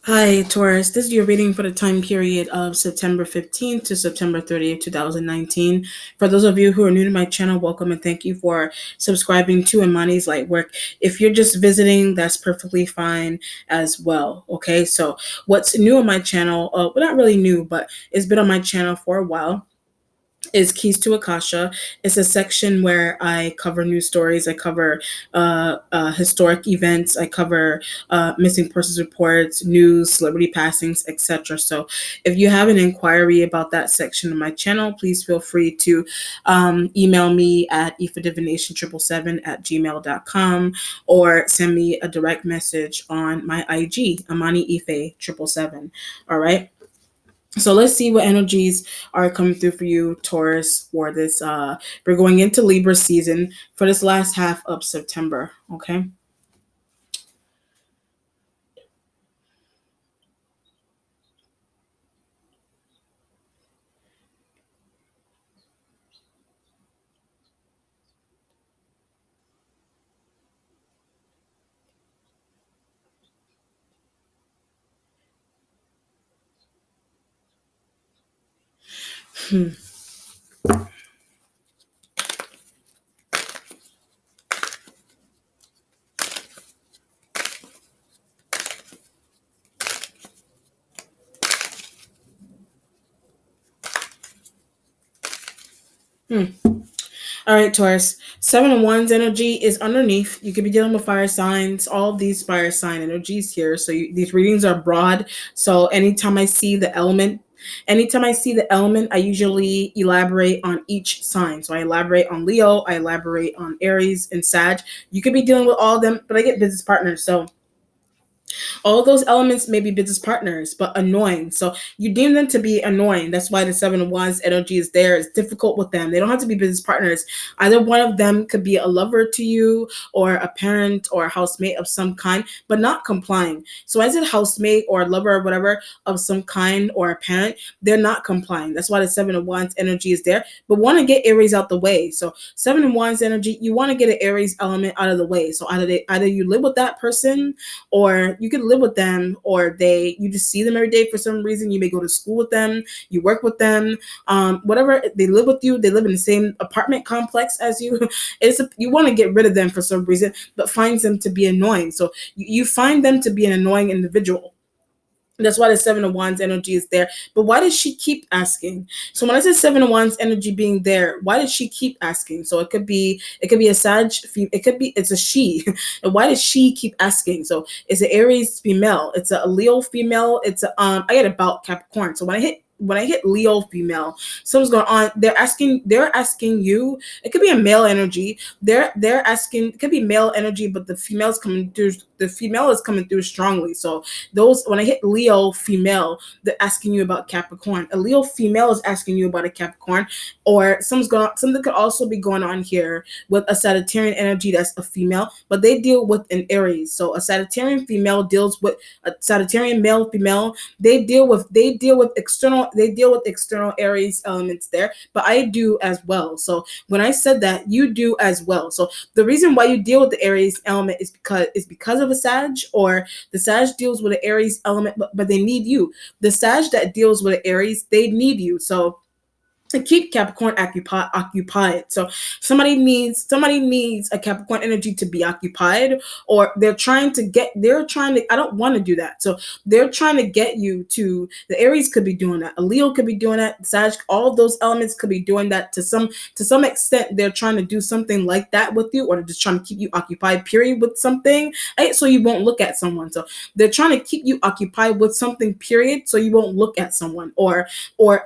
Hi, Taurus. This is your reading for the time period of September 15th to September 30th, 2019. For those of you who are new to my channel, welcome and thank you for subscribing to Imani's Light Work. If you're just visiting, that's perfectly fine as well. Okay, so what's new on my channel, well, not really new, but it's been on my channel for a while, is Keys to Akasha. It's a section where I cover news stories, I cover historic events, I cover missing persons reports, news, celebrity passings, etc. So if you have an inquiry about that section of my channel, please feel free to email me at ifadivination777@gmail.com or send me a direct message on my IG, Amani Ife 777. All right. So let's see what energies are coming through for you, Taurus, for this. We're going into Libra season for this last half of September. Okay. Hmm. Hmm. All right, Taurus. Seven of Wands energy is underneath. You could be dealing with fire signs. All of these fire sign energies here. So these readings are broad. So anytime I see the element, I usually elaborate on each sign. So I elaborate on Leo, I elaborate on Aries and Sag. You could be dealing with all of them, but I get business partners. So all those elements may be business partners, but annoying. So you deem them to be annoying. That's why the Seven of Wands energy is there. It's difficult with them. They don't have to be business partners. Either one of them could be a lover to you, or a parent, or a housemate of some kind, but not complying. So as a housemate or a lover or whatever of some kind, or a parent, they're not complying. That's why the Seven of Wands energy is there. But want to get Aries out the way. So Seven of Wands energy, you want to get an Aries element out of the way. So either you live with that person, or you can live with them, or you just see them every day for some reason. You may go to school with them, you work with them, whatever. They live with you, they live in the same apartment complex as you. You want to get rid of them for some reason, but finds them to be annoying. So you find them to be an annoying individual. That's why the Seven of Wands energy is there. But why does she keep asking? So when I said Seven of Wands energy being there, why does she keep asking? So it could be a Sag, it's a she. And why does she keep asking? So it's an Aries female, it's a Leo female, it's a I get about Capricorn. So when I hit Leo female, something's going on. They're asking you. It could be a male energy. They're asking. It could be male energy, but the female's coming through. The female is coming through strongly. So those when I hit Leo female, they're asking you about Capricorn. A Leo female is asking you about a Capricorn, or something could also be going on here with a Sagittarian energy that's a female, but they deal with an Aries. So a Sagittarian female deals with a Sagittarian male female. They deal with external Aries elements there, but I do as well. So when I said that, you do as well. So the reason why you deal with the Aries element is because of a Sag, or the Sag deals with an Aries element, but they need you. The Sag that deals with an Aries, they need you. So to keep Capricorn occupied. So somebody needs a Capricorn energy to be occupied, or I don't want to do that. So they're trying to get you to the Aries could be doing that. A Leo could be doing that. Sag, all of those elements could be doing that to some extent. They're trying to do something like that with you, or they're just trying to keep you occupied, period, with something, right? So you won't look at someone. So they're trying to keep you occupied with something, period, so you won't look at someone, or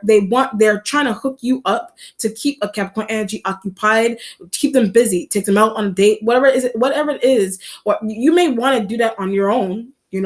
they're trying to hook you up to keep a Capricorn energy occupied, keep them busy, take them out on a date, whatever it is. Or you may want to do that on your own. You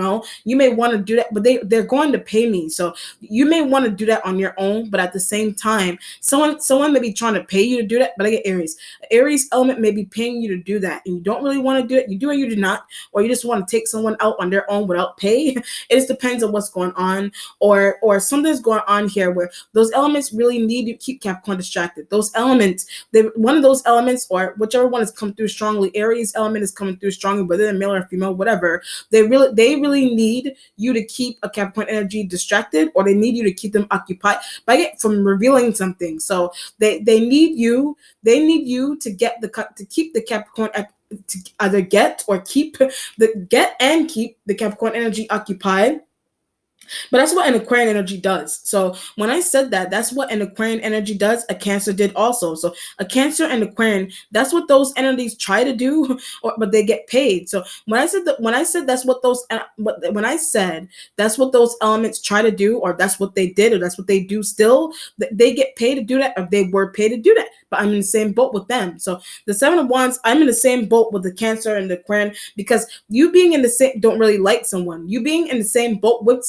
may want to do that, but they're going to pay me. So you may want to do that on your own, but at the same time, someone may be trying to pay you to do that. But I get Aries. Aries element may be paying you to do that, and you don't really want to do it. You do or you do not, or you just want to take someone out on their own without pay. It just depends on what's going on, or something's going on here where those elements really need to keep Capricorn distracted. Those elements, one of those elements, or whichever one has come through strongly, Aries element is coming through strongly, whether they're male or female, whatever. They they really need you to keep a Capricorn energy distracted, or they need you to keep them occupied from revealing something. So they need you. They need you to keep the Capricorn to either get and keep the Capricorn energy occupied. But that's what an Aquarian energy does. So when I said that, that's what an Aquarian energy does. A Cancer did also. So a Cancer and Aquarian, that's what those energies try to do, but they get paid. So when I said that's what those when I said that's what those elements try to do, or that's what they did, or that's what they do still, they get paid to do that, or they were paid to do that. But I'm in the same boat with them. So the Seven of Wands, I'm in the same boat with the Cancer and the Aquarian, because you being in the same don't really like someone. You being in the same boat with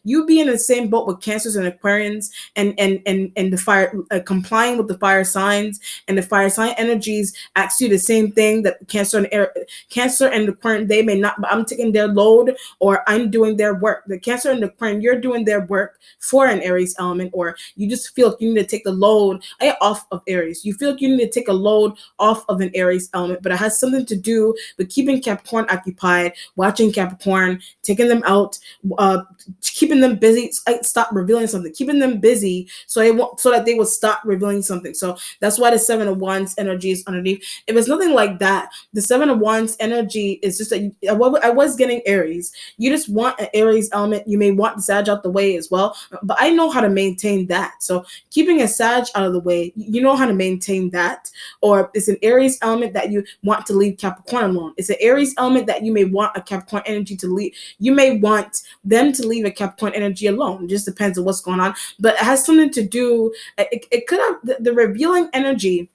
you be in the same boat with Cancers and Aquarians, and the fire complying with the fire signs, and the fire sign energies ask you the same thing that Cancer and Aquarian, they may not, but I'm taking their load, or I'm doing their work. The Cancer and Aquarian, you're doing their work for an Aries element, or you just feel like you need to take the load off of Aries. You feel like you need to take a load off of an Aries element, but it has something to do with keeping Capricorn occupied, watching Capricorn, taking them out, keeping them busy. Stop revealing something, keeping them busy, so that they will stop revealing something. So that's why the Seven of Wands energy is underneath. If it's nothing like that, the Seven of Wands energy is just that I was getting Aries. You just want an Aries element. You may want the Sag out the way as well, but I know how to maintain that. So keeping a Sag out of the way, you know how to maintain that. Or it's an Aries element that you want to leave Capricorn alone. It's an Aries element that you may want a Capricorn energy to leave. You may want them to leave a Capricorn energy alone. It just depends on what's going on. But it has something to do, it could have the revealing energy.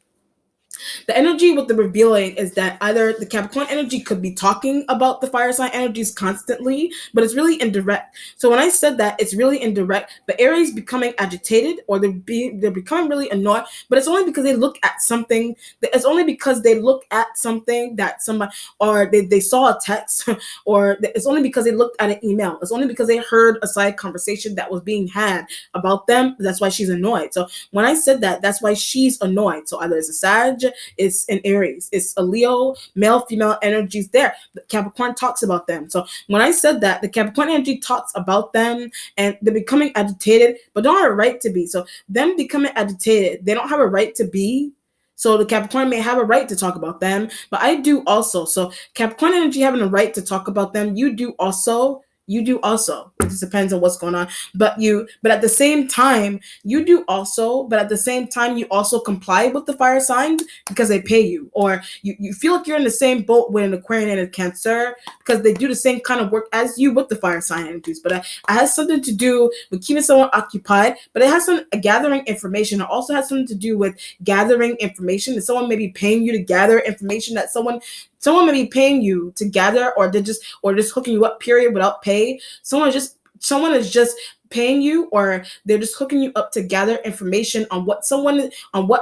The energy with the revealing is that either the Capricorn energy could be talking about the fire sign energies constantly, but it's really indirect. So when I said that, it's really indirect. But Aries becoming agitated, or they're becoming really annoyed, but it's only because they look at something. It's only because they look at something that somebody, or they saw a text, or it's only because they looked at an email. It's only because they heard a side conversation that was being had about them. That's why she's annoyed. So when I said that, that's why she's annoyed. So either it's a Sag, it's an Aries, it's a Leo, male, female energies there. The Capricorn talks about them. So when I said that, the Capricorn energy talks about them, and they're becoming agitated, but don't have a right to be. So them becoming agitated, they don't have a right to be. So the Capricorn may have a right to talk about them, but I do also. So Capricorn energy having a right to talk about them, you do also. You do also. It just depends on what's going on. But at the same time, you do also, but at the same time, you also comply with the fire signs because they pay you. Or you feel like you're in the same boat with an Aquarian and a Cancer because they do the same kind of work as you with the fire sign energies. But it has something to do with keeping someone occupied, but it has some gathering information. It also has something to do with gathering information. That someone may be paying you to gather information that someone may be paying you to gather, or just hooking you up, period, without pay. Someone is just paying you, or they're just hooking you up to gather information on what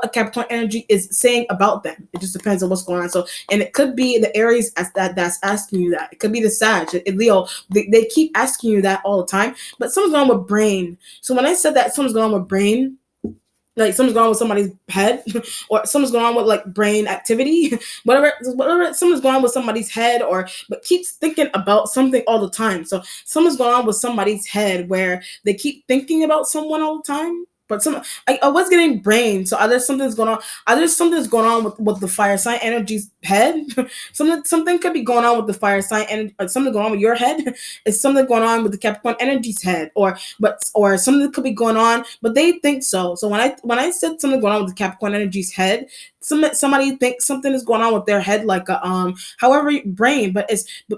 a Capricorn energy is saying about them. It just depends on what's going on. So, and it could be the Aries that's asking you that. It could be the Sag, Leo. They keep asking you that all the time. But something's going on with brain. So when I said that something's going on with brain, like something's going on with somebody's head, or something's going on with like brain activity, whatever something's going on with somebody's head, but keeps thinking about something all the time. So something's going on with somebody's head where they keep thinking about someone all the time. But I was getting brain, so either something's going on with the fire sign energy's head. something could be going on with the fire sign, and something going on with your head. It's something going on with the Capricorn energy's head, or something could be going on, but they think so. So when I said something going on with the Capricorn energy's head, somebody thinks something is going on with their head, like however brain, but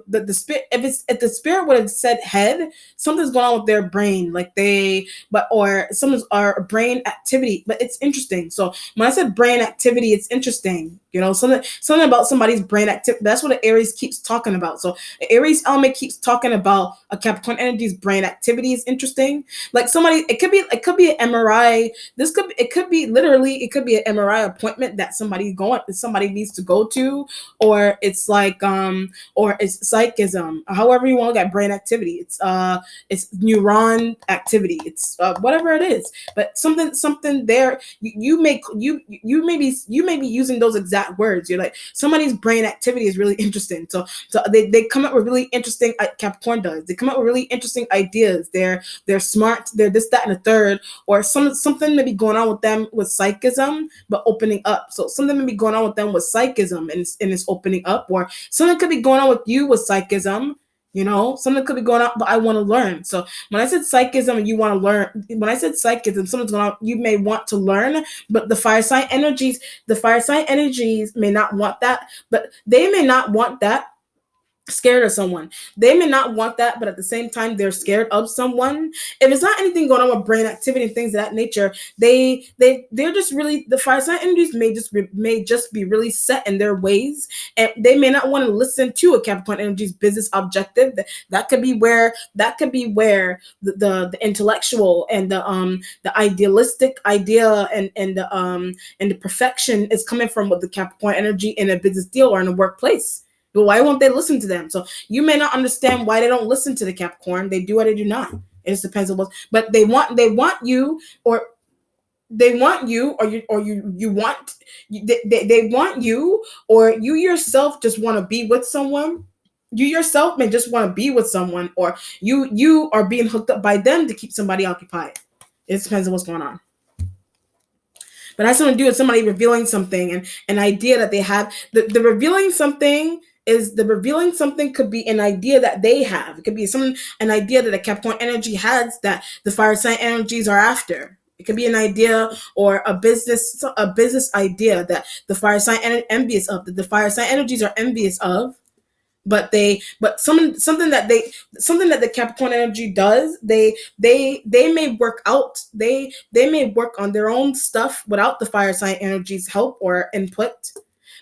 the spirit. If the spirit would have said head, something's going on with their brain, or something's brain activity. But it's interesting. So when I said brain activity, it's interesting. Something about somebody's brain activity. That's what the Aries keeps talking about. So the Aries element keeps talking about a Capricorn energy's brain activity is interesting. Like somebody, it could be an MRI. It could be an MRI appointment that somebody needs to go to, or it's like or it's psychism, however you want to get brain activity. It's neuron activity. It's whatever it is. But something there, you may be using those exact exact words. You're like, somebody's brain activity is really interesting. So they come up with really interesting, Capricorn does. They come up with really interesting ideas. They're smart. They're this, that, and the third. Or something may be going on with them with psychism, but opening up. So something may be going on with them with psychism and it's opening up. Or something could be going on with you with psychism. Something could be going on, but I want to learn. So when I said psychism and you want to learn, when I said psychism, something's going on, you may want to learn, but the fire sign energies may not want that, but they may not want that scared of someone. They may not want that, but at the same time, they're scared of someone. If it's not anything going on with brain activity and things of that nature, they're just really, the fire sign energies may just be really set in their ways, and they may not want to listen to a Capricorn energy's business objective. That could be where the intellectual and the idealistic idea and the perfection is coming from, with the Capricorn energy in a business deal or in a workplace. But why won't they listen to them? So you may not understand why they don't listen to the Capricorn. They do or they do not. It just depends on what. But they want you, or they want you, or you want. They want you, or you yourself just want to be with someone. You yourself may just want to be with someone, or you are being hooked up by them to keep somebody occupied. It depends on what's going on. But it has something to do with somebody revealing something, and an idea that they have. The revealing something could be an idea that they have. It could be an idea that a Capricorn energy has that the fire sign energies are after. It could be an idea or a business idea that the fire sign envious of, that the fire sign energies are envious of. But something that the Capricorn energy does, they may work out, they may work on their own stuff without the fire sign energy's help or input.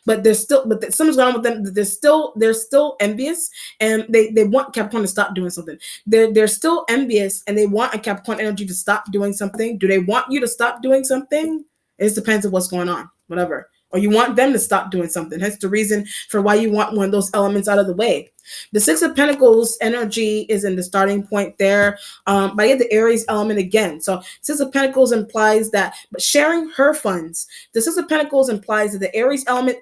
But something's going on with them. They're still envious, and they want Capricorn to stop doing something. They're still envious, and they want a Capricorn energy to stop doing something. Do they want you to stop doing something? It just depends on what's going on, whatever. Or you want them to stop doing something. That's the reason for why you want one of those elements out of the way. The Six of Pentacles energy is in the starting point there. But I get the Aries element again. So Six of Pentacles implies that, but sharing her funds. The Six of Pentacles implies that the Aries element,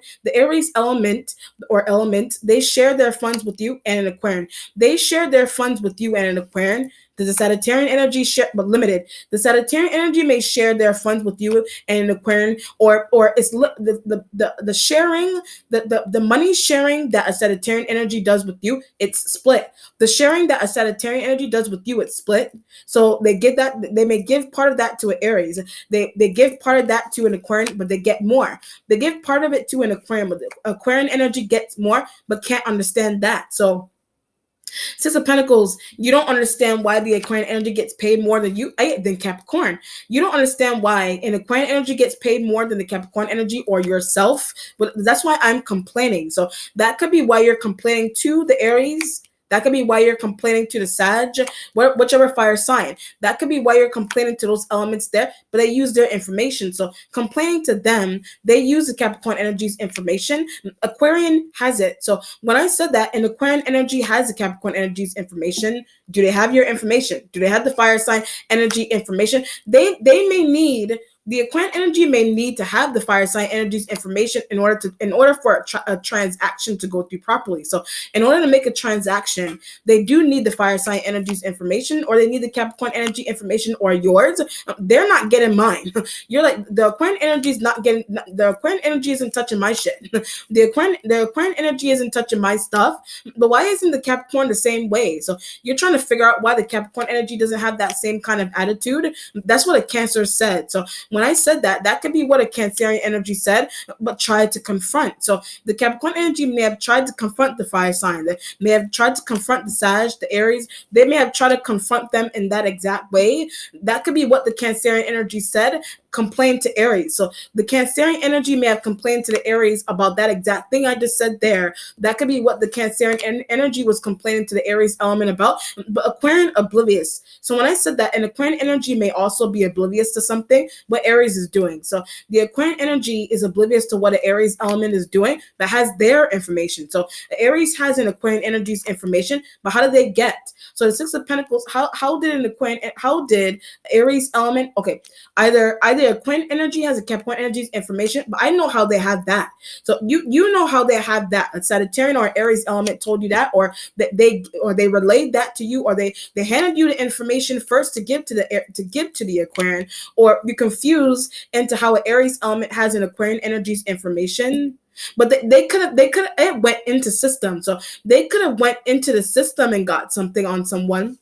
they share their funds with you and an Aquarian. They share their funds with you and an Aquarian. There's a Sagittarian energy share, but limited. The Sagittarian energy may share their funds with you and an Aquarian, or it's the sharing, the money sharing that a Sagittarian energy does with you, it's split. The sharing that a Sagittarian energy does with you, it's split. So they get that, they may give part of that to an Aries. They give part of that to an Aquarian, but they get more. They give part of it to an Aquarian, but the Aquarian energy gets more, but can't understand that. So Six of Pentacles, you don't understand why the Aquarian energy gets paid more than Capricorn. You don't understand why an Aquarian energy gets paid more than the Capricorn energy or yourself. But that's why I'm complaining. So that could be why you're complaining to the Aries. That could be why you're complaining to the Sag, whichever fire sign. That could be why you're complaining to those elements there, but they use their information. So complaining to them, they use the Capricorn energy's information. Aquarian has it. So when I said that an Aquarian energy has the Capricorn energy's information, do they have your information? Do they have the fire sign energy information? They may need, the Aquarian energy may need to have the fire sign energy's information in order for a transaction to go through properly. So in order to make a transaction, they do need the fire sign energy's information, or they need the Capricorn energy information or yours. They're not getting mine. You're like, the Aquarian energy is not getting, the Aquarian energy isn't touching my shit. The Aquarian energy isn't touching my stuff. But why isn't the Capricorn the same way? So you're trying to figure out why the Capricorn energy doesn't have that same kind of attitude. That's what a Cancer said. So when I said that, that could be what a Cancerian energy said, but tried to confront. So the Capricorn energy may have tried to confront the fire sign. They may have tried to confront the Sag, the Aries. They may have tried to confront them in that exact way. That could be what the Cancerian energy said, complained to Aries. So the Cancerian energy may have complained to the Aries about that exact thing I just said there. That could be what the Cancerian energy was complaining to the Aries element about, but Aquarian oblivious. So when I said that, an Aquarian energy may also be oblivious to something, what Aries is doing. So the Aquarian energy is oblivious to what an Aries element is doing, but has their information. So Aries has an Aquarian energy's information, but how did they get? So the Six of Pentacles, how did Aries element, okay, either either Aquarian energy has a Capricorn energy's information, but I know how they have that. So you know how they have that. A Sagittarian or Aries element told you that, or that they relayed that to you, or they handed you the information first to give to the Aquarian, or you're confused into how an Aries element has an Aquarian energy's information. But they could have it went into system. So they could have went into the system and got something on someone.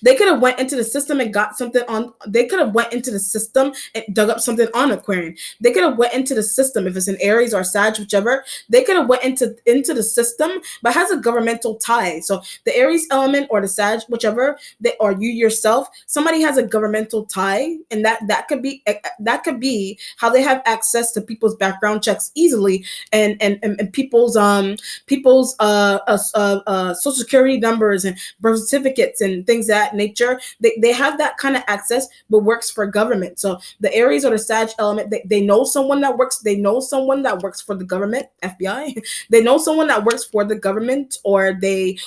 They could have went into the system and got something on. They could have went into the system and dug up something on Aquarian. They could have went into the system if it's an Aries or Sag, whichever. They could have went into the system, but has a governmental tie. So the Aries element or the Sag, whichever, or you yourself, somebody has a governmental tie, and that could be how they have access to people's background checks easily, and people's social security numbers and birth certificates and things that nature. They have that kind of access, but works for government. So the Aries or the Sag element, they know someone that works. They know someone that works for the government, FBI. They know someone that works for the government, or they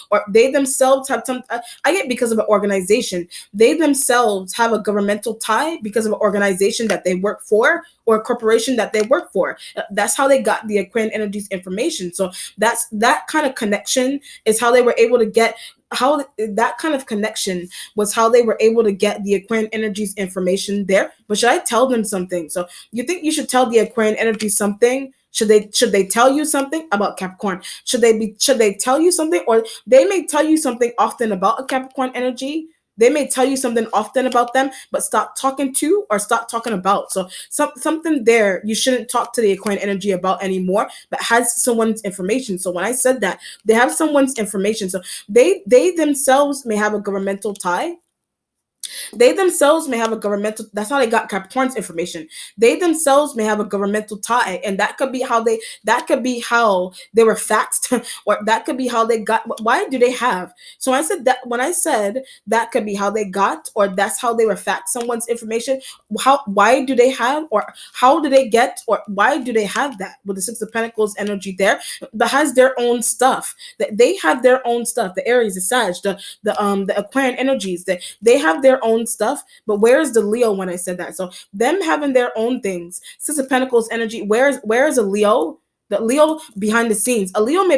themselves have some. I get because of an organization. They themselves have a governmental tie because of an organization that they work for, or a corporation that they work for. That's how they got the Aquarian energies information. So that kind of connection is how they were able to get how that kind of connection was how they were able to get the Aquarian energies information there. But should I tell them something? So you think you should tell the Aquarian energy something? Should they tell you something about Capricorn? Should they tell you something, or they may tell you something often about a Capricorn energy? They may tell you something often about them, but stop talking to or stop talking about. So something there you shouldn't talk to the Aquarian energy about anymore, but has someone's information. So when I said that, they have someone's information. So they themselves may have a governmental tie. They themselves may have a governmental. That's how they got Capricorn's information. They themselves may have a governmental tie, and that could be how they. That could be how they were faxed, or that could be how they got. Why do they have? So I said that when I said that could be how they got, or that's how they were faxed someone's information. How? Why do they have, or how do they get, or why do they have that with the Six of Pentacles energy there? That has their own stuff. That they have their own stuff. The Aries, the Sag, the Aquarian energies. That they have their own stuff. But where's the Leo when I said that? So them having their own things. Six of Pentacles energy. Where's a Leo? The Leo behind the scenes. A Leo may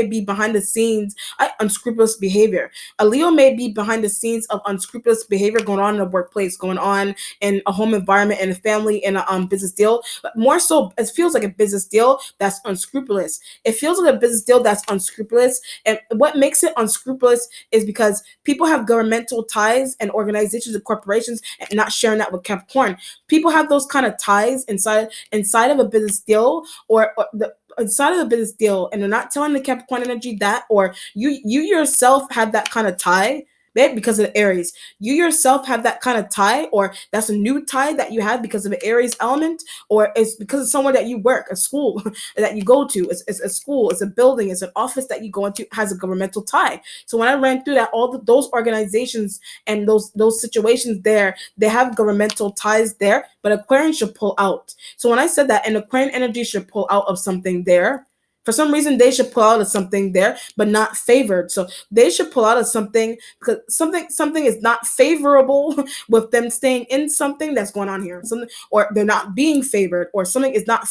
be behind the scenes unscrupulous behavior. A Leo may be behind the scenes of unscrupulous behavior going on in a workplace, going on in a home environment, in a family, in a business deal. But more so, it feels like a business deal that's unscrupulous. It feels like a business deal that's unscrupulous. And what makes it unscrupulous is because people have governmental ties and organizations and corporations, and not sharing that with Capricorn. People have those kind of ties inside of a business deal, or the inside of the business deal, and they're not telling the Capricorn energy that, or you yourself have that kind of tie, right? Because of the Aries. You yourself have that kind of tie, or that's a new tie that you have because of the Aries element, or it's because of somewhere that you work, a school that you go to, it's a school, it's a building, it's an office that you go into, has a governmental tie. So when I ran through that, those organizations and those situations there, they have governmental ties there, but Aquarian should pull out. So when I said that, an Aquarian energy should pull out of something there. For some reason, they should pull out of something there, but not favored. So they should pull out of something because something is not favorable with them staying in something that's going on here. Something, or they're not being favored, or something is not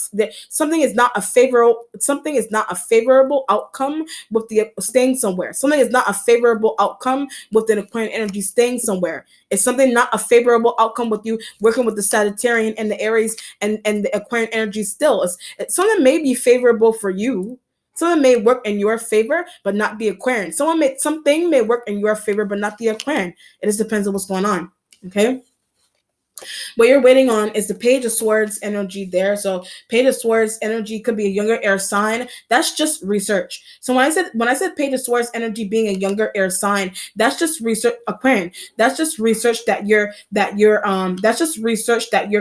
a favorable outcome with the staying somewhere. Something is not a favorable outcome with the Aquarian energy staying somewhere. It's something not a favorable outcome with you working with the Sagittarian and the Aries and the Aquarian energy still. Something may be favorable for you. Something may work in your favor, but not the Aquarian. Something may work in your favor, but not the Aquarian. It just depends on what's going on. Okay. What you're waiting on is the Page of Swords energy there. So Page of Swords energy could be a younger air sign. That's just research. So when I said Page of Swords energy being a younger air sign, that's just research. Aquarian. That's just research that you're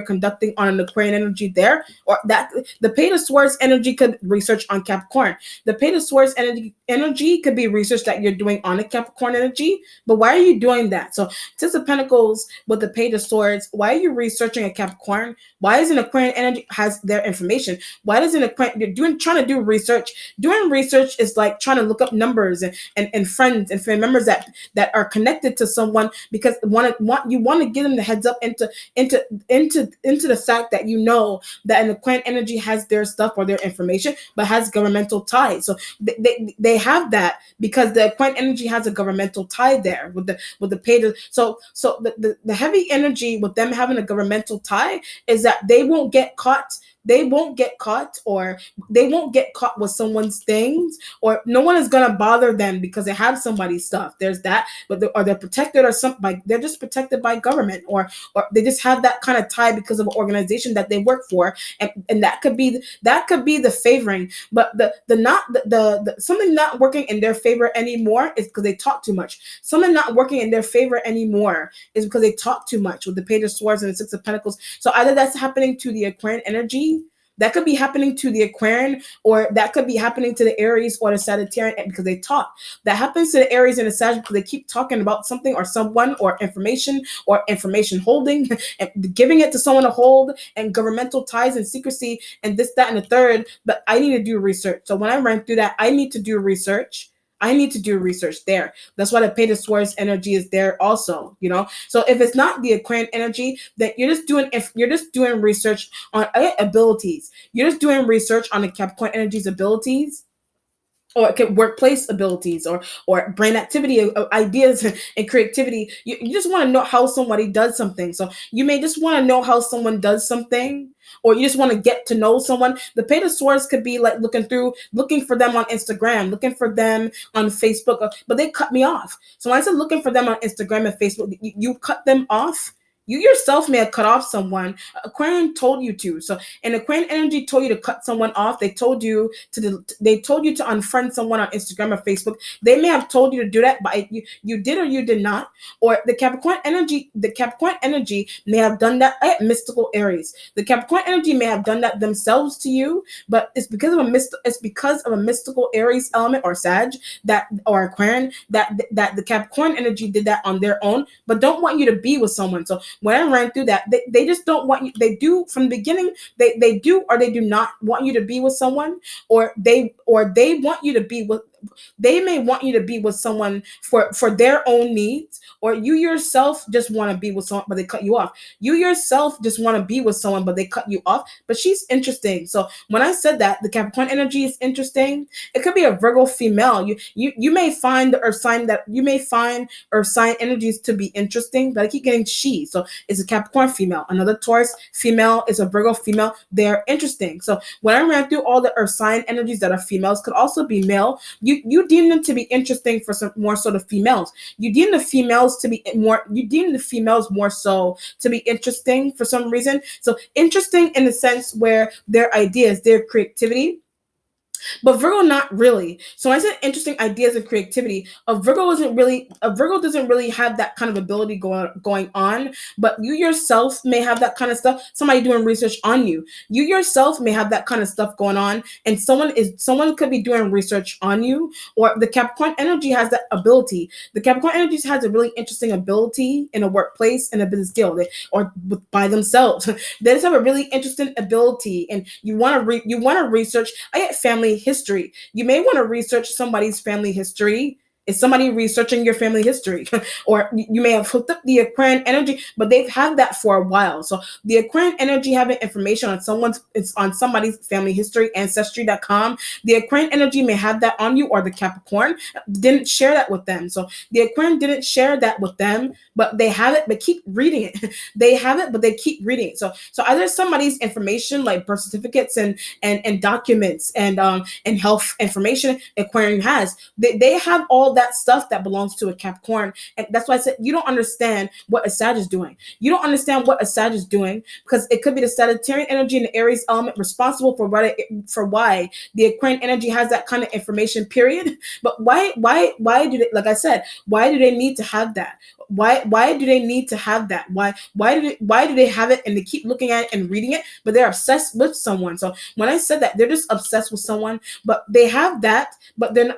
conducting on an Aquarian energy there. Or that the Page of Swords energy could research on Capricorn. The Page of Swords energy could be research that you're doing on a Capricorn energy. But why are you doing that? So Six of Pentacles with the Page of Swords, why are you researching a Capricorn? Why isn't Aquarian energy has their information? Why doesn't Aquarian, you're trying to do research? Doing research is like trying to look up numbers and friends and family members that are connected to someone, because you want to give them the heads up into the fact that you know that an Aquarian energy has their stuff or their information, but has governmental ties. So they have that because the Aquarian energy has a governmental tie there with the paid. So the heavy energy with them having a governmental tie is that they won't get caught. They won't get caught, or they won't get caught with someone's things, or no one is gonna bother them because they have somebody's stuff. There's that, but they're protected, or some by they're just protected by government, or they just have that kind of tie because of an organization that they work for, and that could be the favoring. But the not the something not working in their favor anymore is because they talk too much. Something not working in their favor anymore is because they talk too much, with the Page of Swords and the Six of Pentacles. So either that's happening to the Aquarian energy, that could be happening to the Aquarian, or that could be happening to the Aries or the Sagittarian because they talk. That happens to the Aries and the Sagittarian because they keep talking about something or someone or information holding and giving it to someone to hold, and governmental ties and secrecy and this, that, and the third. But I need to do research. So when I ran through that, I need to do research. I need to do research there. That's why the Page of Swords energy is there also, you know. So if it's not the Aquarian energy, that you're just doing research on abilities. You're just doing research on the Capricorn energy's abilities, or workplace abilities, or brain activity, ideas and creativity. You just want to know how somebody does something. So you may just want to know how someone does something, or you just want to get to know someone. The Page of Swords could be like looking for them on Instagram, looking for them on Facebook, but they cut me off. So when I said looking for them on Instagram and Facebook, you cut them off. You yourself may have cut off someone. Aquarian told you to. So, and Aquarian energy told you to cut someone off. They told you to unfriend someone on Instagram or Facebook. They may have told you to do that, but you did or you did not. Or the Capricorn energy may have done that at mystical Aries. The Capricorn energy may have done that themselves to you, but it's because of a mystical Aries element or Sag, that, or Aquarian, that the Capricorn energy did that on their own, but don't want you to be with someone. So when I ran through that, they just don't want you. They do from the beginning. They do or they do not want you to be with someone, or they want you to be with. They may want you to be with someone for their own needs, or you yourself just want to be with someone, but they cut you off. You yourself just want to be with someone, but they cut you off. But she's interesting. So when I said that the Capricorn energy is interesting, it could be a Virgo female. You may find the Earth sign energies to be interesting, but I keep getting she. So it's a Capricorn female. Another Taurus female is a Virgo female. They're interesting. So when I ran through all the Earth sign energies that are females, could also be male. You deem them to be interesting for some more sort of females. You deem the females more so to be interesting for some reason. So interesting in the sense where their ideas, their creativity. But Virgo, not really. So when I said interesting ideas and creativity, a Virgo doesn't really have that kind of ability going on. But you yourself may have that kind of stuff. Somebody doing research on you. You yourself may have that kind of stuff going on, and someone could be doing research on you. Or the Capricorn energy has that ability. The Capricorn energy has a really interesting ability in a workplace, in a business guild, or by themselves. They just have a really interesting ability, and you want to research. I get family history. You may want to research somebody's family history. Is somebody researching your family history? Or you may have hooked up the Aquarian energy, but they've had that for a while. So the Aquarian energy having information on somebody's family history, ancestry.com. The Aquarian energy may have that on you, or the Capricorn didn't share that with them. So the Aquarian didn't share that with them, but they have it, but keep reading it. They have it, but they keep reading it. So either somebody's information, like birth certificates and documents and health information, Aquarian has. They have all that stuff that belongs to a Capricorn. And that's why I said you don't understand what a Sag is doing. You don't understand what a Sag is doing, because it could be the Sagittarian energy and the Aries element responsible for why the Aquarian energy has that kind of information, period. But why do they, like I said, why do they need to have that? Why do they need to have that? Why do they have it and they keep looking at it and reading it, but they're obsessed with someone? So when I said that, they're just obsessed with someone, but they have that, but they're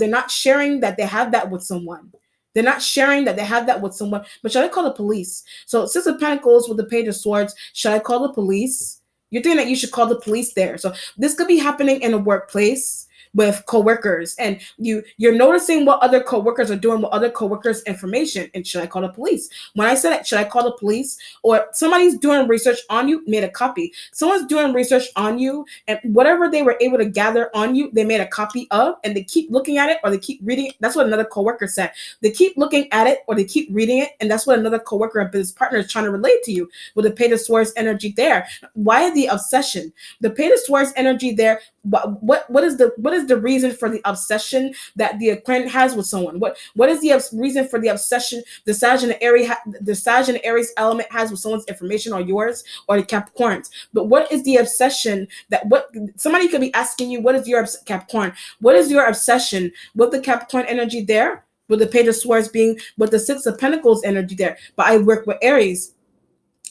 not sharing that they have that with someone. They're not sharing that they have that with someone. But should I call the police? So Six of Pentacles with the Page of Swords, should I call the police? You're thinking that you should call the police there. So this could be happening in a workplace with coworkers, and you're noticing what other coworkers are doing with other coworkers' information. And should I call the police? When I said it, should I call the police? Or somebody's doing research on you, made a copy. Someone's doing research on you, and whatever they were able to gather on you, they made a copy of, and they keep looking at it or they keep reading it. That's what another coworker said. They keep looking at it or they keep reading it, and that's what another coworker or business partner is trying to relate to you with the Page of Swords energy there. Why the obsession? The Page of Swords energy there. What is the reason for the obsession that the Aquarian has with someone? What is the reason for the obsession the Sag and the Aries element has with someone's information, or yours, or the Capricorns? But what is the obsession that what somebody could be asking you? What is your Capricorn? What is your obsession with the Capricorn energy there? With the Page of Swords being with the Six of Pentacles energy there. But I work with Aries.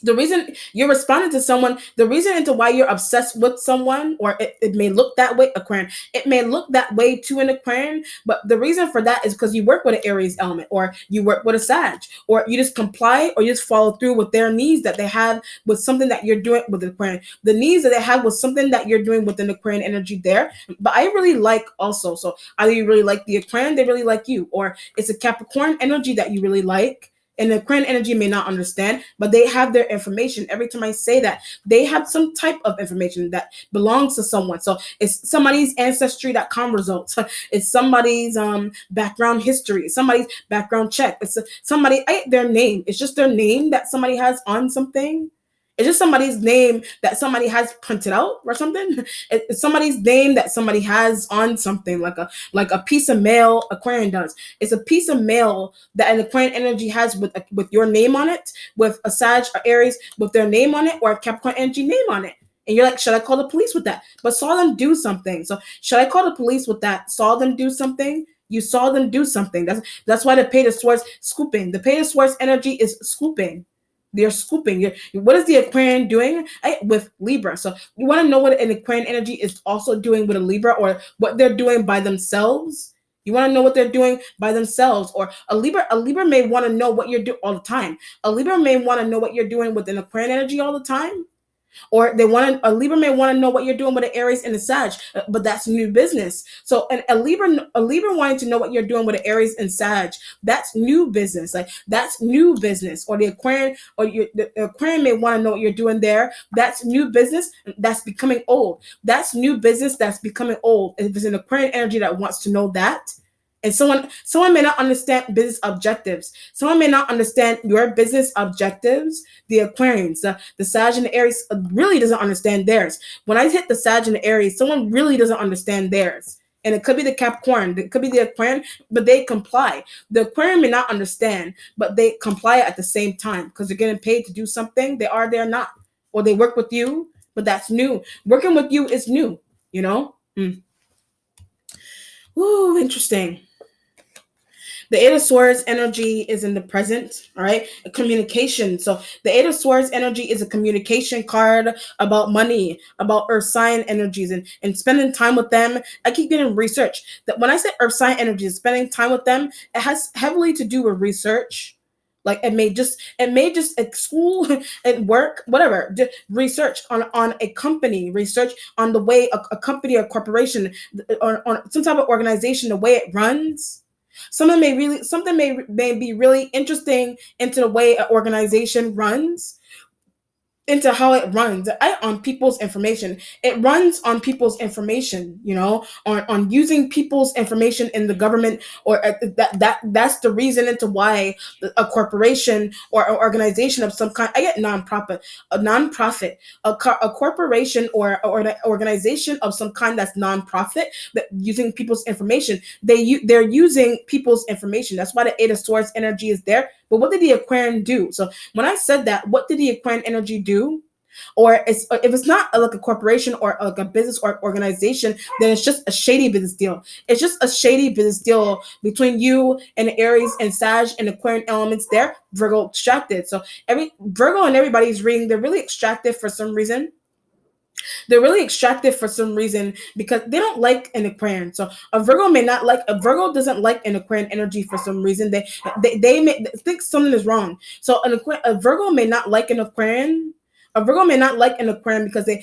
The reason you're responding to someone, the reason into why you're obsessed with someone, or it may look that way, Aquarian, it may look that way to an Aquarian, but the reason for that is because you work with an Aries element, or you work with a Sag, or you just comply, or you just follow through with their needs that they have with something that you're doing with the Aquarian. The needs that they have with something that you're doing with an Aquarian energy there. But I really like also, so either you really like the Aquarian, they really like you, or it's a Capricorn energy that you really like. And the Aquarian energy may not understand, but they have their information. Every time I say that, they have some type of information that belongs to someone. So it's somebody's ancestry.com results. It's somebody's background history. It's somebody's background check. It's their name. It's just their name that somebody has on something. It's just somebody's name that somebody has printed out or something. It's somebody's name that somebody has on something, like a piece of mail. Aquarian does. It's a piece of mail that an Aquarian energy has with your name on it, with a Sag or Aries with their name on it, or a Capricorn energy name on it. And you're like, should I call the police with that? But saw them do something. So should I call the police with that? Saw them do something. You saw them do something. That's why the Page of Swords scooping. The Page of Swords energy is scooping. They're scooping. What is the Aquarian doing with Libra? So you want to know what an Aquarian energy is also doing with a Libra, or what they're doing by themselves. You want to know what they're doing by themselves, or a Libra may want to know what you're doing all the time. A Libra may want to know what you're doing with an Aquarian energy all the time. Or a Libra may want to know what you're doing with an Aries and a Sag, but that's new business. So a Libra wanting to know what you're doing with an Aries and Sag, that's new business. Like that's new business. Or the Aquarian, the Aquarian may want to know what you're doing there. That's new business. That's becoming old. That's new business. That's becoming old. If it's an Aquarian energy that wants to know that. And someone may not understand business objectives. Someone may not understand your business objectives. The Aquarians, the Sag and the Aries really doesn't understand theirs. When I hit the Sag and the Aries, someone really doesn't understand theirs. And it could be the Capricorn, it could be the Aquarian, but they comply. The Aquarian may not understand, but they comply at the same time because they're getting paid to do something. They're not. Or they work with you, but that's new. Working with you is new, you know? Ooh, interesting. The Eight of Swords energy is in the present, all right? A communication. So the Eight of Swords energy is a communication card about money, about earth sign energies, and spending time with them. I keep getting research. That when I say earth sign energies, spending time with them, it has heavily to do with research. Like it may just at school at work, whatever, just research on a company, research on the way a company or corporation, on some type of organization, the way it runs. Something may be really interesting into the way an organization runs, into how it runs on people's information. It runs on people's information, on using people's information in the government, or that's the reason into why a corporation or an organization of some kind, I get a corporation or an organization of some kind that's nonprofit, that using people's information. They're using people's information. That's why the Eight of Swords energy is there. But what did the Aquarian do? So when I said that, what did the Aquarian energy do? Or if it's not like a corporation or like a business or organization, then it's just a shady business deal. It's just a shady business deal between you and Aries and Sag and Aquarian elements there. Virgo extracted. So Virgo and everybody's reading, they're really extracted for some reason. They're really extractive for some reason because they don't like an Aquarian. So a Virgo doesn't like an Aquarian energy for some reason. They may think something is wrong. So a Virgo may not like an Aquarian. A Virgo may not like an Aquarian because they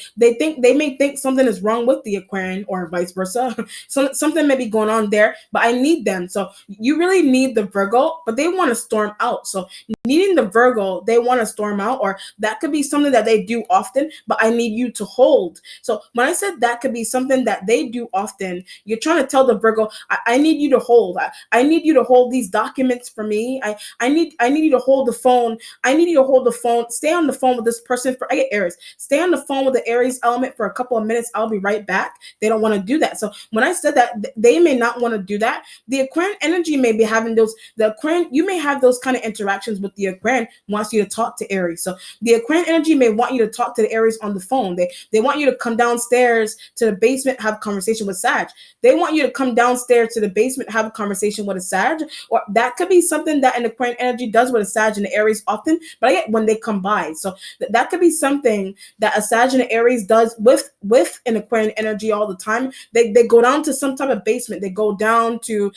may think something is wrong with the Aquarian or vice versa. Something may be going on there, but I need them. So you really need the Virgo, but they want to storm out. So needing the Virgo, they want to storm out, or that could be something that they do often, but I need you to hold. So when I said that could be something that they do often, you're trying to tell the Virgo, I need you to hold. I need you to hold these documents for me. I need you to hold the phone. I need you to hold the phone. Stay on the phone with this person for I get Aries. Stay on the phone with the Aries element for a couple of minutes. I'll be right back. They don't want to do that. So when I said that, they may not want to do that. The Aquarian energy may be having those. The Aquarian, you may have those kind of interactions with the Aquarian wants you to talk to Aries. So the Aquarian energy may want you to talk to the Aries on the phone. They want you to come downstairs to the basement, have a conversation with Sag. They want you to come downstairs to the basement, have a conversation with a Sag. Or that could be something that an Aquarian energy does with a Sag and the Aries often, but I get when they combine. So that could be something that a Sag and an Aries does with an Aquarian energy all the time. They go down to some type of basement. They go down to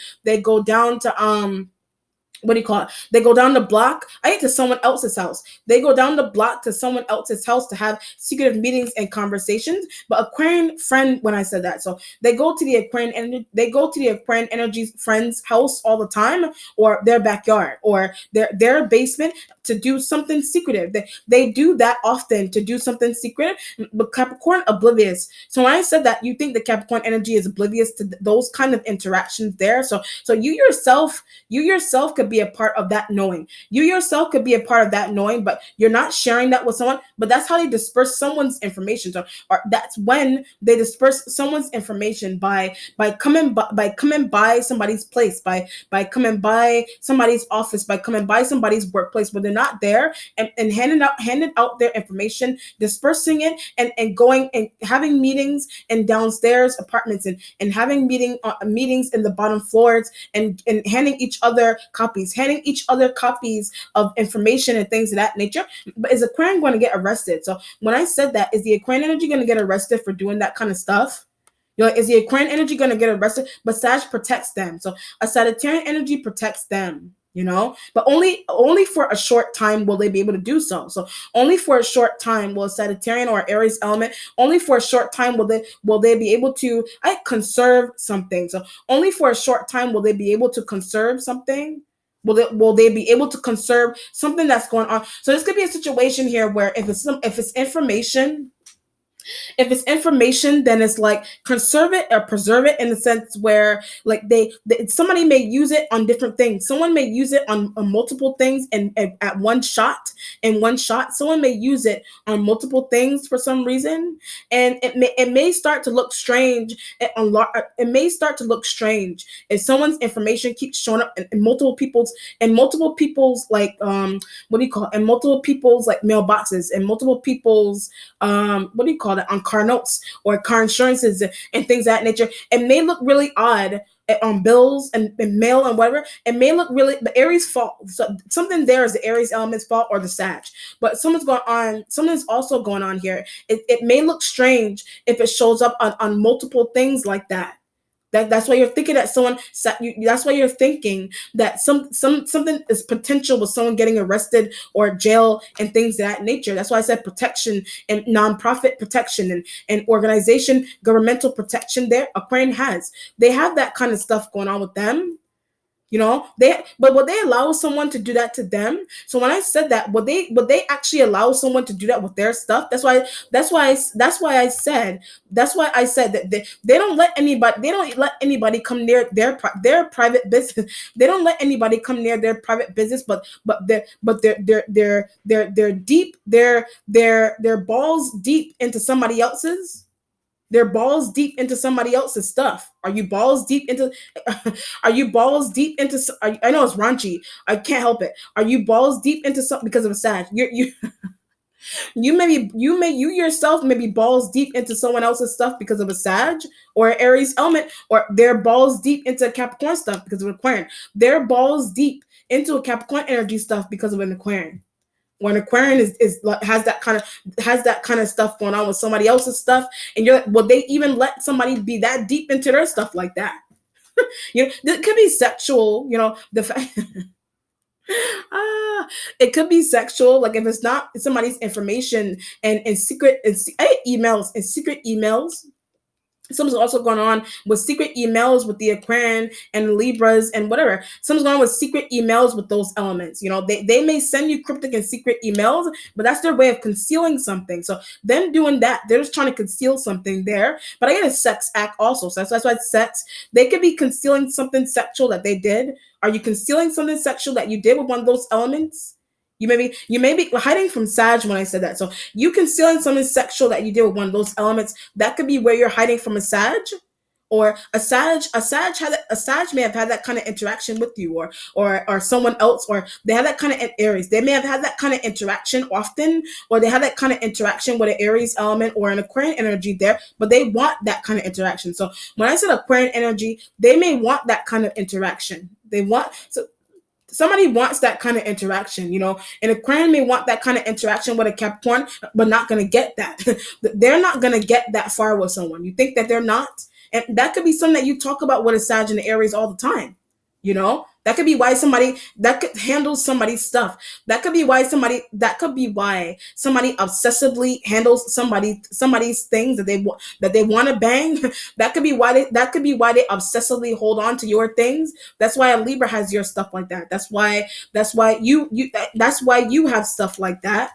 what do you call it? They go down the block. I get to someone else's house. They go down the block to someone else's house to have secretive meetings and conversations. But Aquarian friend, when I said that, so they go to the Aquarian energy. They go to the Aquarian energy friend's house all the time, or their backyard, or their basement to do something secretive. They do that often to do something secretive. But Capricorn oblivious. So when I said that, you think the Capricorn energy is oblivious to those kind of interactions there. So you yourself could be a part of that knowing. You yourself could be a part of that knowing, but you're not sharing that with someone. But that's how they disperse someone's information. So, or that's when they disperse someone's information by coming by somebody's place, by coming by somebody's office, by coming by somebody's workplace when they're not there, and handing out their information, dispersing it, and going and having meetings in downstairs apartments, and having meetings in the bottom floors, and handing each other copies of information and things of that nature. But is Aquarian going to get arrested? So when I said that, is the Aquarian energy going to get arrested for doing that kind of stuff? You know, is the Aquarian energy going to get arrested? But Sag protects them. So a Sagittarian energy protects them, you know, but only for a short time will they be able to do so. So only for a short time will a Sagittarian or Aries element, only for a short time will they be able to conserve something. So only for a short time will they be able to conserve something. Will they be able to conserve something that's going on? So this could be a situation here where if it's information, then it's like conserve it or preserve it in the sense where like somebody may use it on different things. Someone may use it on multiple things and at one shot. Someone may use it on multiple things for some reason, and it may start to look strange. It may start to look strange if someone's information keeps showing up in multiple people's like what do you call it? In multiple people's like mailboxes, and multiple people's what do you call it, on car notes or car insurances and things of that nature. It may look really odd on bills and mail and whatever. It may look really the Aries fault. So something there is the Aries element's fault or the Sag. But something's also going on here. It may look strange if it shows up on multiple things like that. That's why you're thinking that that's why you're thinking that something is potential with someone getting arrested or jail and things of that nature. That's why I said protection and nonprofit protection and organization, governmental protection there. Aquarian they have that kind of stuff going on with them. You know, but would they allow someone to do that to them? So when I said that, would they actually allow someone to do that with their stuff? That's why I said that they don't let anybody come near their private business. They don't let anybody come near their private business, but they're deep, they're balls deep into somebody else's. They're balls deep into somebody else's stuff. Are you balls deep into? Are you balls deep into? I know it's raunchy. I can't help it. Are you balls deep into something because of a Sag? You yourself may be balls deep into someone else's stuff because of a Sag or Aries element, or they're balls deep into Capricorn stuff because of an Aquarian. They're balls deep into a Capricorn energy stuff because of an Aquarian. When Aquarian has that kind of stuff going on with somebody else's stuff, and you're like, well, they even let somebody be that deep into their stuff like that. It could be sexual. The fact. It could be sexual, like if it's not somebody's information and secret and emails and secret emails. Something's also going on with secret emails with the Aquarian and Libras and whatever. Something's going on with secret emails with those elements. They may send you cryptic and secret emails, but that's their way of concealing something. So them doing that, they're just trying to conceal something there. But I get a sex act also. So that's why it's sex. They could be concealing something sexual that they did. Are you concealing something sexual that you did with one of those elements? You may be hiding from Sag when I said that. So you concealing something sexual that you did with one of those elements, that could be where you're hiding from a Sag. Or a Sag may have had that kind of interaction with you, or someone else, or they have that kind of Aries. They may have had that kind of interaction often, or they have that kind of interaction with an Aries element or an Aquarian energy there, but they want that kind of interaction. So when I said Aquarian energy, they may want that kind of interaction. Somebody wants that kind of interaction, and Aquarian may want that kind of interaction with a Capricorn, but not going to get that. They're not going to get that far with someone. You think that they're not? And that could be something that you talk about with a Sag and Aries all the time. That could be why that could handle somebody's stuff. That could be why somebody obsessively handles somebody's things that they want to bang. That could be why they obsessively hold on to your things. That's why a Libra has your stuff like that. That's why you have stuff like that.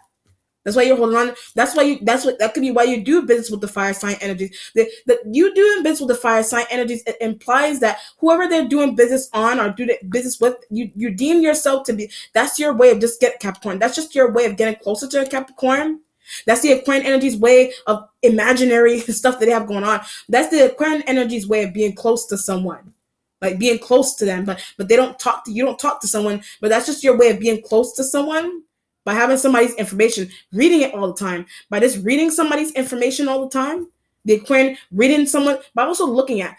That's why you're holding on. That could be why you do business with the fire sign energies. That you doing business with the fire sign energies, it implies that whoever they're doing business on or do the business with, you deem yourself to be. That's your way of just getting Capricorn. That's just your way of getting closer to a Capricorn. That's the Aquarian energy's way of imaginary stuff that they have going on. That's the Aquarian energy's way of being close to someone. Like being close to them, but they don't talk to you. Don't talk to someone, but that's just your way of being close to someone. By having somebody's information, reading it all the time, by just reading somebody's information all the time, the Aquarian reading someone, but also looking at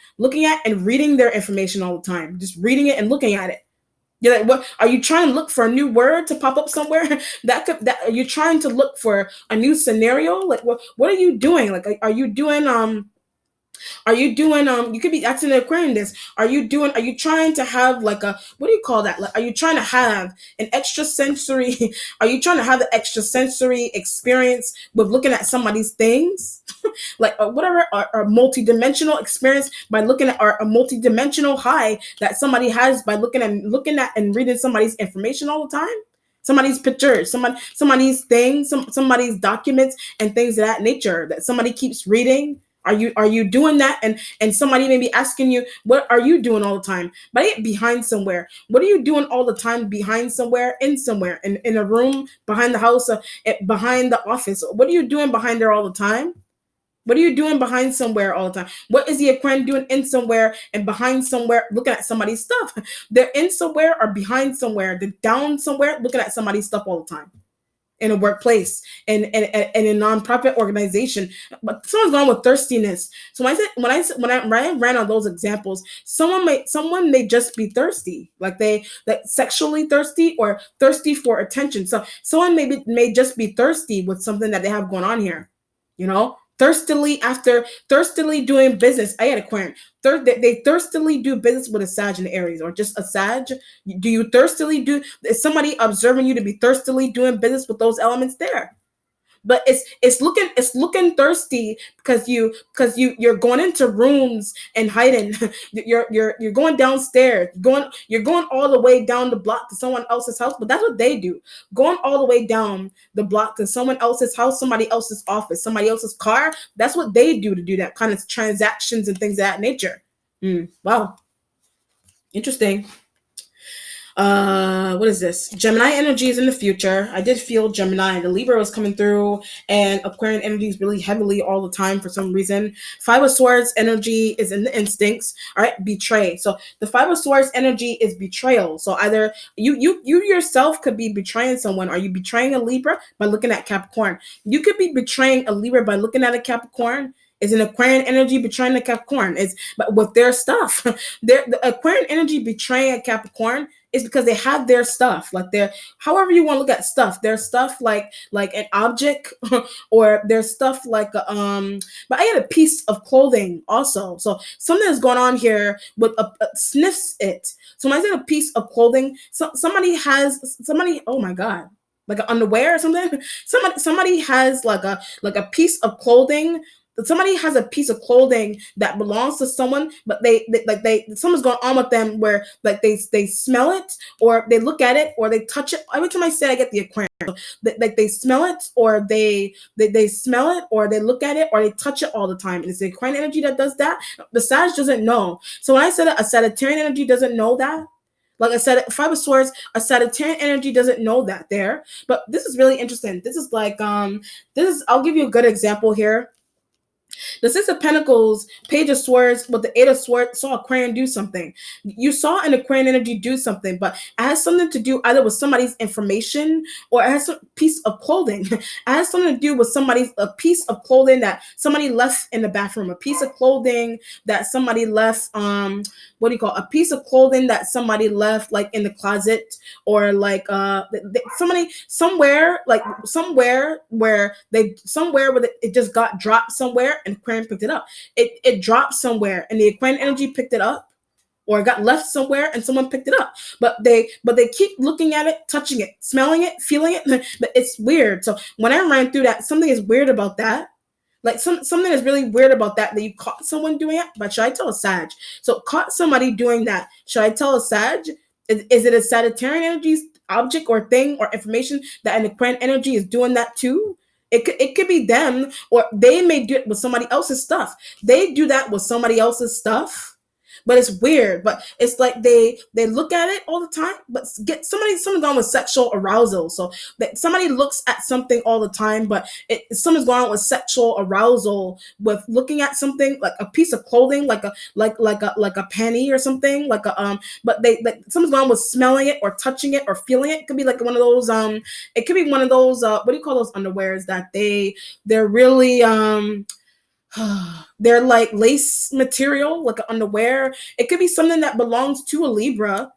and reading their information all the time, just reading it and looking at it. You're like, what are you trying to look for a new word to pop up somewhere? That are you trying to look for a new scenario? Like, what are you doing? Like, are you doing you could be asking the Aquarian this. Are you trying to have like a, what do you call that? Like, are you trying to have an extrasensory are you trying to have an extrasensory experience with looking at somebody's things? Like whatever, or multi-dimensional experience by looking at, or a multi-dimensional high that somebody has by looking at and reading somebody's information all the time, somebody's pictures, somebody's things, somebody's documents and things of that nature that somebody keeps reading. Are you doing that? And somebody may be asking you, what are you doing all the time? But behind somewhere. What are you doing all the time behind somewhere, in a room, behind the house, behind the office? What are you doing behind there all the time? What are you doing behind somewhere all the time? What is the Aquarian doing in somewhere and behind somewhere, looking at somebody's stuff? They're in somewhere or behind somewhere. They're down somewhere, looking at somebody's stuff all the time. In a workplace and a nonprofit organization, but someone's going with thirstiness. So when I ran on those examples, someone may just be thirsty, like sexually thirsty or thirsty for attention. So someone may just be thirsty with something that they have going on here, thirstily doing business. I had Aquarian. They thirstily do business with a Sag and Aries, or just a Sag. Do you thirstily do? Is somebody observing you to be thirstily doing business with those elements there? But it's looking thirsty because you're going into rooms and hiding. You're going downstairs, you're going all the way down the block to someone else's house. But that's what they do, going all the way down the block to someone else's house, somebody else's office, somebody else's car. That's what they do to do that kind of transactions and things of that nature. Wow, interesting. What is this? Gemini energy is in the future. I did feel Gemini. The Libra was coming through, and Aquarian energy is really heavily all the time for some reason. Five of Swords energy is in the instincts. All right, betray. So the Five of Swords energy is betrayal. So either you yourself could be betraying someone. Are you betraying a Libra by looking at Capricorn? You could be betraying a Libra by looking at a Capricorn. Is an Aquarian energy betraying the Capricorn? But with their stuff, the Aquarian energy betraying a Capricorn is because they have their stuff, like their, however you want to look at stuff, their stuff like an object, or their stuff like but I had a piece of clothing also. So something is going on here with a sniffs it. So when I say a piece of clothing, somebody has somebody. Oh my god, like an underwear or something. Somebody has like a piece of clothing. Somebody has a piece of clothing that belongs to someone, but they something's going on with them where like they smell it, or they look at it, or they touch it. Every time I say it, I get the Aquarius. So, like they smell it, or they smell it, or they look at it, or they touch it all the time. And it's the Aquarian energy that does that. The Sag doesn't know. So when I said a Sagittarian energy doesn't know that, like I said, Five of Swords, a Sagittarian energy doesn't know that there. But this is really interesting. This is like this is, I'll give you a good example here. The Six of Pentacles, Page of Swords, with the Eight of Swords, saw Aquarian do something. You saw an Aquarian energy do something, but it has something to do either with somebody's information, or it has a piece of clothing. It has something to do with a piece of clothing that somebody left in the bathroom, a piece of clothing that somebody left, what do you call it? A piece of clothing that somebody left like in the closet, or like somebody somewhere where it just got dropped somewhere, and Aquarian picked it up. It dropped somewhere, and the Aquarian energy picked it up, or it got left somewhere and someone picked it up. But they keep looking at it, touching it, smelling it, feeling it. But it's weird. So when I ran through that, something is weird about that. Like something is really weird about that you caught someone doing it. But should I tell a Sag? So caught somebody doing that. Should I tell a Sag? Is it a Sagittarian energy object or thing or information that an Aquarian energy is doing that too? It could be them, or they may do it with somebody else's stuff. They do that with somebody else's stuff. But it's weird. But it's like they look at it all the time. But get something's on with sexual arousal. So that somebody looks at something all the time, but something's going on with sexual arousal with looking at something like a piece of clothing, like a panty or something, like a But something's going on with smelling it or touching it or feeling it. It could be like one of those It could be one of those what do you call those underwears that they're really they're like lace material, like an underwear. It could be something that belongs to a Libra.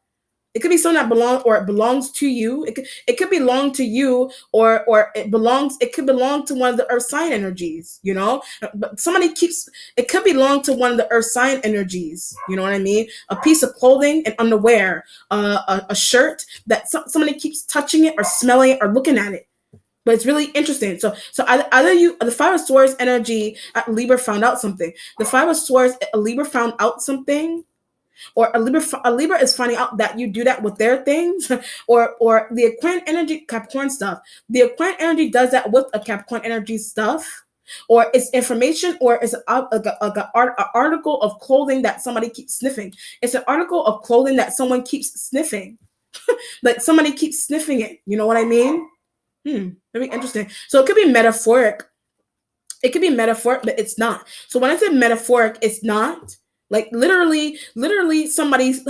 It could be something that it belongs to you. It could belong to you, or it could belong to one of the earth sign energies, But it could belong to one of the earth sign energies, you know what I mean? A piece of clothing, an underwear, a shirt that somebody keeps touching it or smelling it or looking at it. But it's really interesting. So either the Five of Swords energy at Libra found out something. The Five of Swords, a Libra found out something, or a Libra is finding out that you do that with their things, or the Aquarian energy, Capricorn stuff. The Aquarian energy does that with a Capricorn energy stuff, or it's information, or it's an article of clothing that somebody keeps sniffing. It's an article of clothing that someone keeps sniffing, like somebody keeps sniffing it. You know what I mean? Very interesting. So it could be metaphoric. It could be metaphoric, but it's not. So when I say metaphoric, it's not. Like literally somebody's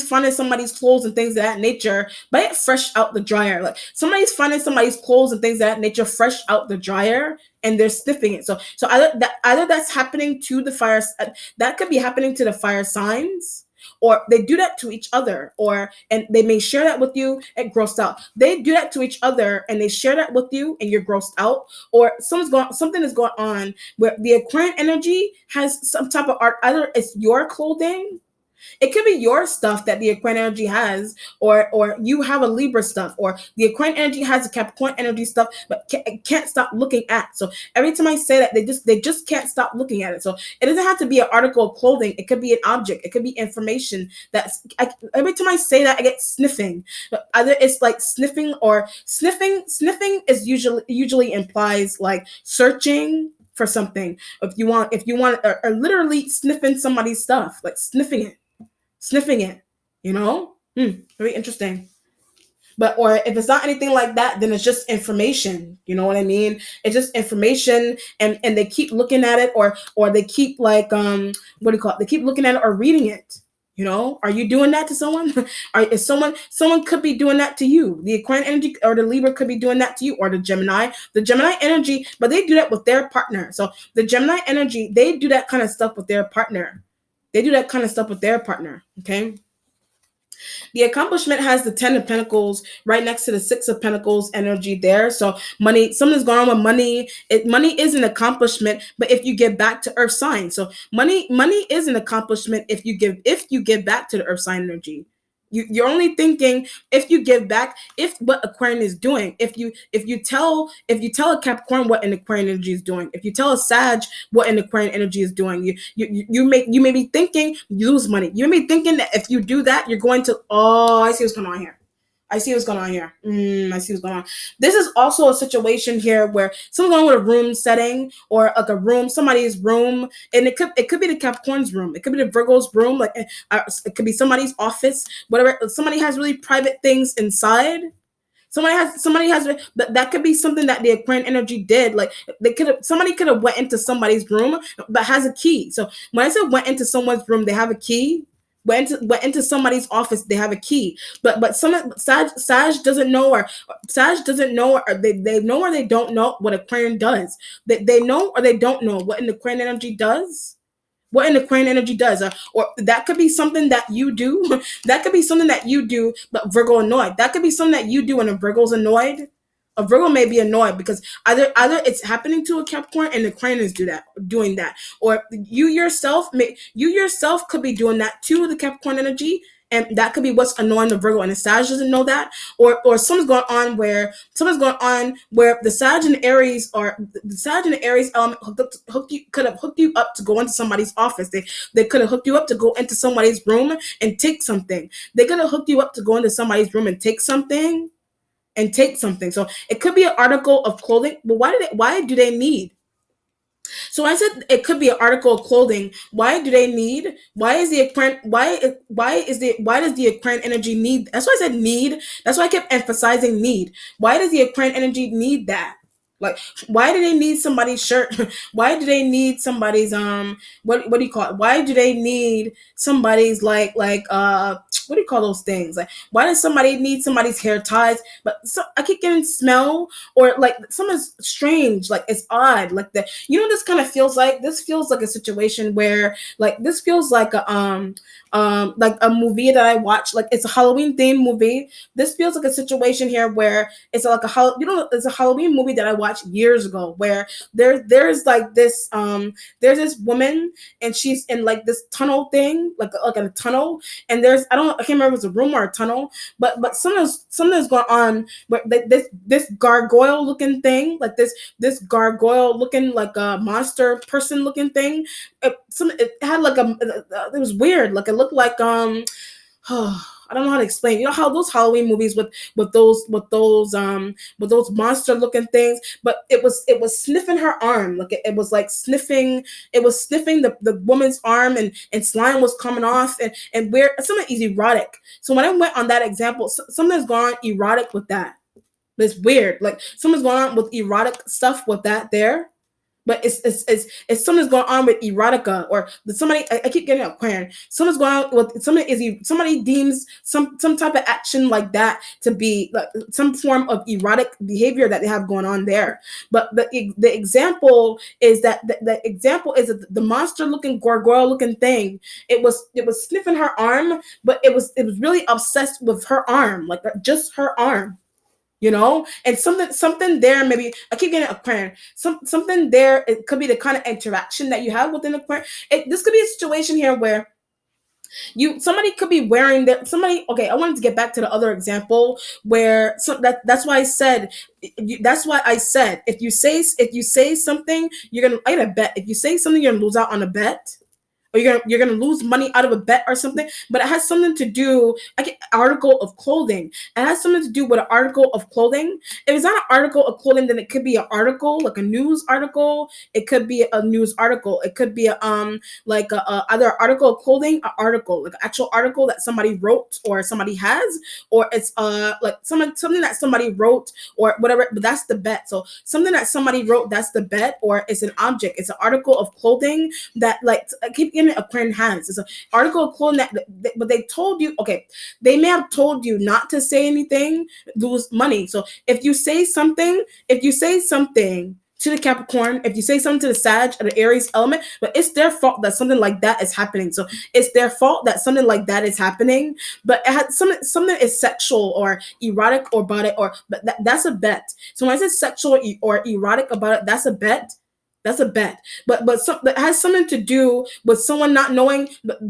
finding somebody's clothes and things of that nature, but it fresh out the dryer. Like somebody's finding somebody's clothes and things of that nature fresh out the dryer, and they're sniffing it. So either that's happening to the fire, that could be happening to the fire signs, or they do that to each other, and they may share that with you and grossed out. They do that to each other and they share that with you and you're grossed out, or something is going on where the Aquarian energy has some type of art. Either it's your clothing, it could be your stuff that the Aquarian energy has, or you have a Libra stuff, or the Aquarian energy has a Capricorn energy stuff, but can't stop looking at. So every time I say that, they just can't stop looking at it. So it doesn't have to be an article of clothing. It could be an object. It could be information. Every time I say that, I get sniffing. But either it's like sniffing or sniffing. Sniffing is usually implies like searching for something. If you want, or literally sniffing somebody's stuff, like sniffing it, very interesting. But or if it's not anything like that, then it's just information. You know what I mean? It's just information, and they keep looking at it, or they keep like what do you call it? They keep looking at it or reading it. Are you doing that to someone? Is someone could be doing that to you? The Aquarian energy or the Libra could be doing that to you, or the Gemini energy, but they do that with their partner. So the Gemini energy, they do that kind of stuff with their partner. Okay. The accomplishment has the 10 of Pentacles right next to the Six of Pentacles energy there. So money, something's going on with money. Money is an accomplishment, but if you give back to Earth sign, so money is an accomplishment if you give back to the Earth sign energy. You're only thinking if you give back, if what Aquarian is doing, if you tell a Capricorn what an Aquarian energy is doing, if you tell a Sag what an Aquarian energy is doing, you may be thinking you lose money. You may be thinking that if you do that, you're going to, oh, I see what's going on here. I see what's going on here. I see what's going on. This is also a situation here where someone's going with a room setting or like a room, somebody's room, and it could be the Capricorn's room, it could be the Virgo's room, like it could be somebody's office, whatever. Somebody has really private things inside. Somebody has that could be something that the Aquarian energy did. Like somebody could have went into somebody's room but has a key. So when I said went into someone's room, they have a key. Went into somebody's office, they have a key. But some Sag doesn't know, or Sag doesn't know, or they know or they don't know what Aquarian does. They know or they don't know what an Aquarian energy does. What an Aquarian energy does, or that could be something that you do. That could be something that you do, but Virgo annoyed. That could be something that you do, and a Virgo's annoyed. A Virgo may be annoyed because either it's happening to a Capricorn and the Aquarian is doing that, or you yourself could be doing that to the Capricorn energy, and that could be what's annoying the Virgo, and the Sag doesn't know that, or something's going on where the Sag and Aries element could have hooked you up to go into somebody's office. They could have hooked you up to go into somebody's room and take something. They could have hooked you up to go into somebody's room and take something. So it could be an article of clothing, but why do they need? So I said it could be an article of clothing. Why do they need? Why is the Aquarian? Why does the Aquarian energy need? That's why I said need. That's why I kept emphasizing need. Why does the Aquarian energy need that? Like, why do they need somebody's shirt? Why do they need somebody's what do you call it? Why do they need somebody's like what do you call those things? Like, why does somebody need somebody's hair ties? But I keep getting smell, or like something's strange, like it's odd, like that. This kind of feels like. This feels like a situation where, like, this feels like a movie that I watch. Like, it's a Halloween themed movie. This feels like a situation here where it's like it's a Halloween movie that I watched years ago, where there's like this there's this woman, and she's in like this tunnel thing, like a tunnel, and I can't remember if it's a room or a tunnel, but something's going on where this gargoyle looking thing, like this gargoyle looking like a monster person looking thing. It had like it was weird. Like, it looked like I don't know how to explain. You know how those Halloween movies with those monster looking things, but it was sniffing her arm. Like, it was like sniffing. It was sniffing the woman's arm, and slime was coming off, and weird. Something is erotic. So when I went on that example, something's gone erotic with that. It's weird. Like, something's going on with erotic stuff with that there. But it's something's going on with erotica, or somebody. I keep getting Aquarian. Something's going on with somebody deems some type of action like that to be like some form of erotic behavior that they have going on there. But the example is that the monster looking gargoyle looking thing. It was sniffing her arm, but it was really obsessed with her arm, like just her arm. And something there. Maybe I keep getting Aquarian. Something there. It could be the kind of interaction that you have within Aquarian. This could be a situation here where somebody could be wearing that. Somebody. Okay, I wanted to get back to the other example where that's why I said. If you say something, you're gonna. I got a bet. If you say something, you're gonna lose out on a bet, or you're gonna lose money out of a bet or something. But it has something to do. Article of clothing. It has something to do with an article of clothing. If it's not an article of clothing, then it could be an article, like a news article. It could be a news article. It could be either an article of clothing, an article, like an actual article that somebody wrote or somebody has, or it's like something that somebody wrote or whatever. But that's the bet. So something that somebody wrote, that's the bet, or it's an object. It's an article of clothing that, like, I keep getting Aquarian hands. It's an article of clothing but they told you, okay, they may have told you not to say anything, lose money. So if you say something, to the Capricorn, if you say something to the Sag or the Aries element, but it's their fault that something like that is happening. So it's their fault that something like that is happening. But it has something is sexual or erotic or about it, or but that's a bet. So when I say sexual or erotic about it, that's a bet. That's a bet. But it has something to do with someone not knowing. But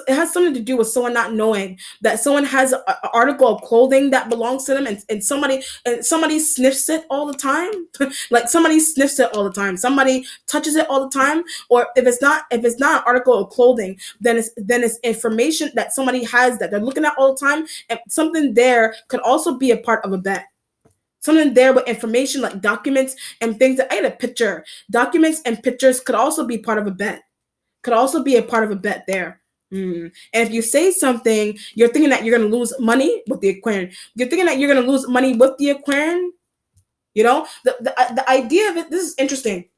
it has something to do with someone not knowing that someone has an article of clothing that belongs to them, and somebody sniffs it all the time. Like somebody sniffs it all the time. Somebody touches it all the time. Or if it's not an article of clothing, then it's information that somebody has that they're looking at all the time, and something there could also be a part of a bet. Something there with information like documents and things that I had a picture. Documents and pictures could also be part of a bet. Could also be a part of a bet there. And if you say something, you're thinking that you're going to lose money with the Aquarian. You're thinking that you're going to lose money with the Aquarian. The idea of it. This is interesting.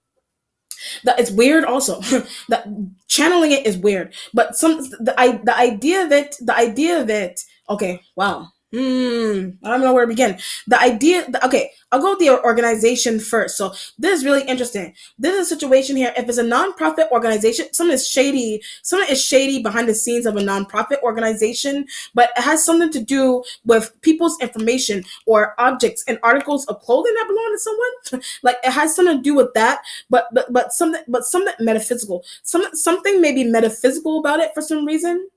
That it's weird also. That channeling it is weird, but the idea of it. The idea of it. Okay. Wow. I don't know where to begin. Okay, I'll go with the organization first. So this is really interesting. This is a situation here. If it's a nonprofit organization, something is shady behind the scenes of a nonprofit organization, but it has something to do with people's information or objects and articles of clothing that belong to someone. Like it has something to do with that, but something metaphysical. Something may be metaphysical about it for some reason,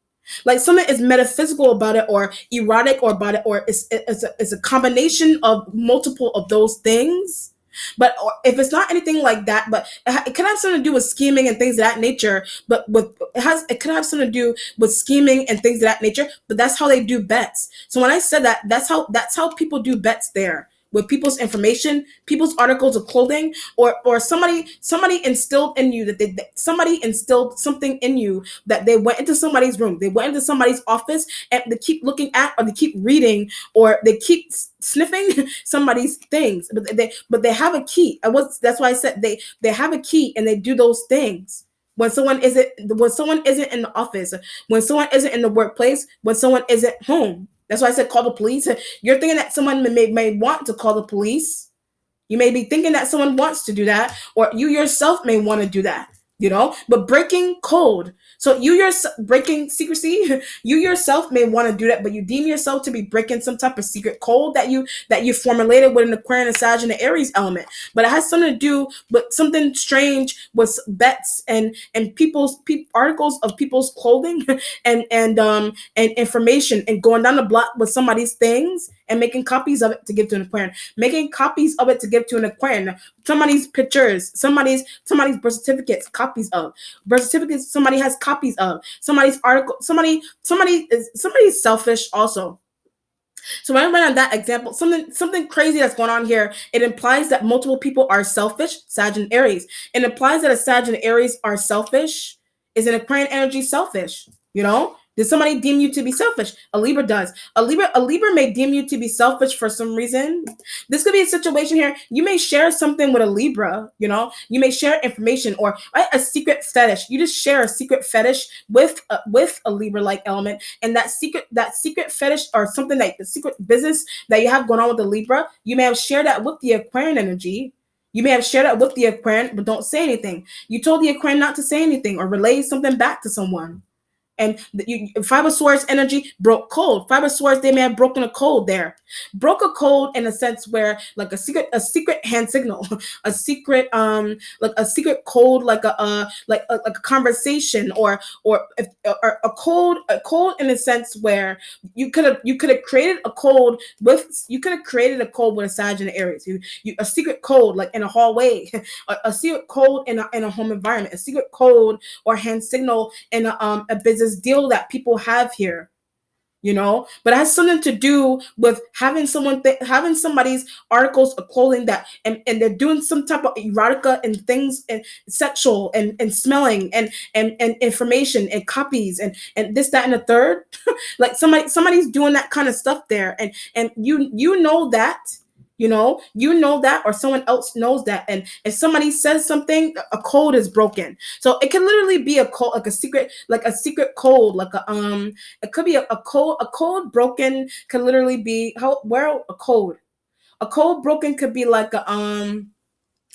like something is metaphysical about it or erotic or about it, or it's a combination of multiple of those things. But if it's not anything like that, but it could have something to do with scheming and things of that nature. But it could have something to do with scheming and things of that nature. But that's how they do bets. So when I said that, that's how people do bets there, with people's information, people's articles of clothing, or somebody instilled in you that somebody instilled something in you, that they went into somebody's room, they went into somebody's office, and they keep looking at, or they keep reading, or they keep sniffing somebody's things, but they have a key. That's why I said they have a key, and they do those things. When someone isn't in the office, when someone isn't in the workplace, when someone isn't home. That's why I said call the police. You're thinking that someone may want to call the police. You may be thinking that someone wants to do that, or you yourself may want to do that, but breaking code. So breaking secrecy, you yourself may want to do that, but you deem yourself to be breaking some type of secret code that you formulated with an Aquarian, a Sag, and an Aries element. But it has something to do with something strange with bets and articles of people's clothing and information, and going down the block with somebody's things and making copies of it to give to an Aquarian, making copies of it to give to an Aquarian. Somebody's pictures, somebody's birth certificates, copies of birth certificates. Somebody has copies of somebody's article. Somebody's selfish also. So when I went on that example, something crazy that's going on here, it implies that multiple people are selfish, Sag and Aries. It implies that a Sag and Aries are selfish. Is an Aquarian energy selfish? Did somebody deem you to be selfish? A Libra does. A Libra may deem you to be selfish for some reason. This could be a situation here. You may share something with a Libra, You may share information or a secret fetish. You just share a secret fetish with a Libra-like element, and that secret fetish or something like the secret business that you have going on with the Libra, you may have shared that with the Aquarian energy. You may have shared that with the Aquarian, but don't say anything. You told the Aquarian not to say anything or relay something back to someone. And Five of Swords energy broke code. Five of Swords, they may have broken a code there. Broke a code in a sense where, like a secret hand signal, a secret like a secret code, like a conversation, or a code in a sense where you could have created a code with a Sag and an Aries. A secret code, like in a hallway, a secret code in a home environment, a secret code or hand signal in a business deal that people have here, but it has something to do with having somebody's articles of clothing that and they're doing some type of erotica and things and sexual and smelling and information and copies and this, that, and the third. Like somebody's doing that kind of stuff there, and you know that. You know that, or someone else knows that, and if somebody says something, a code is broken. So it can literally be a code, like a secret code, like it could be a code. A code broken could literally be a code broken could be like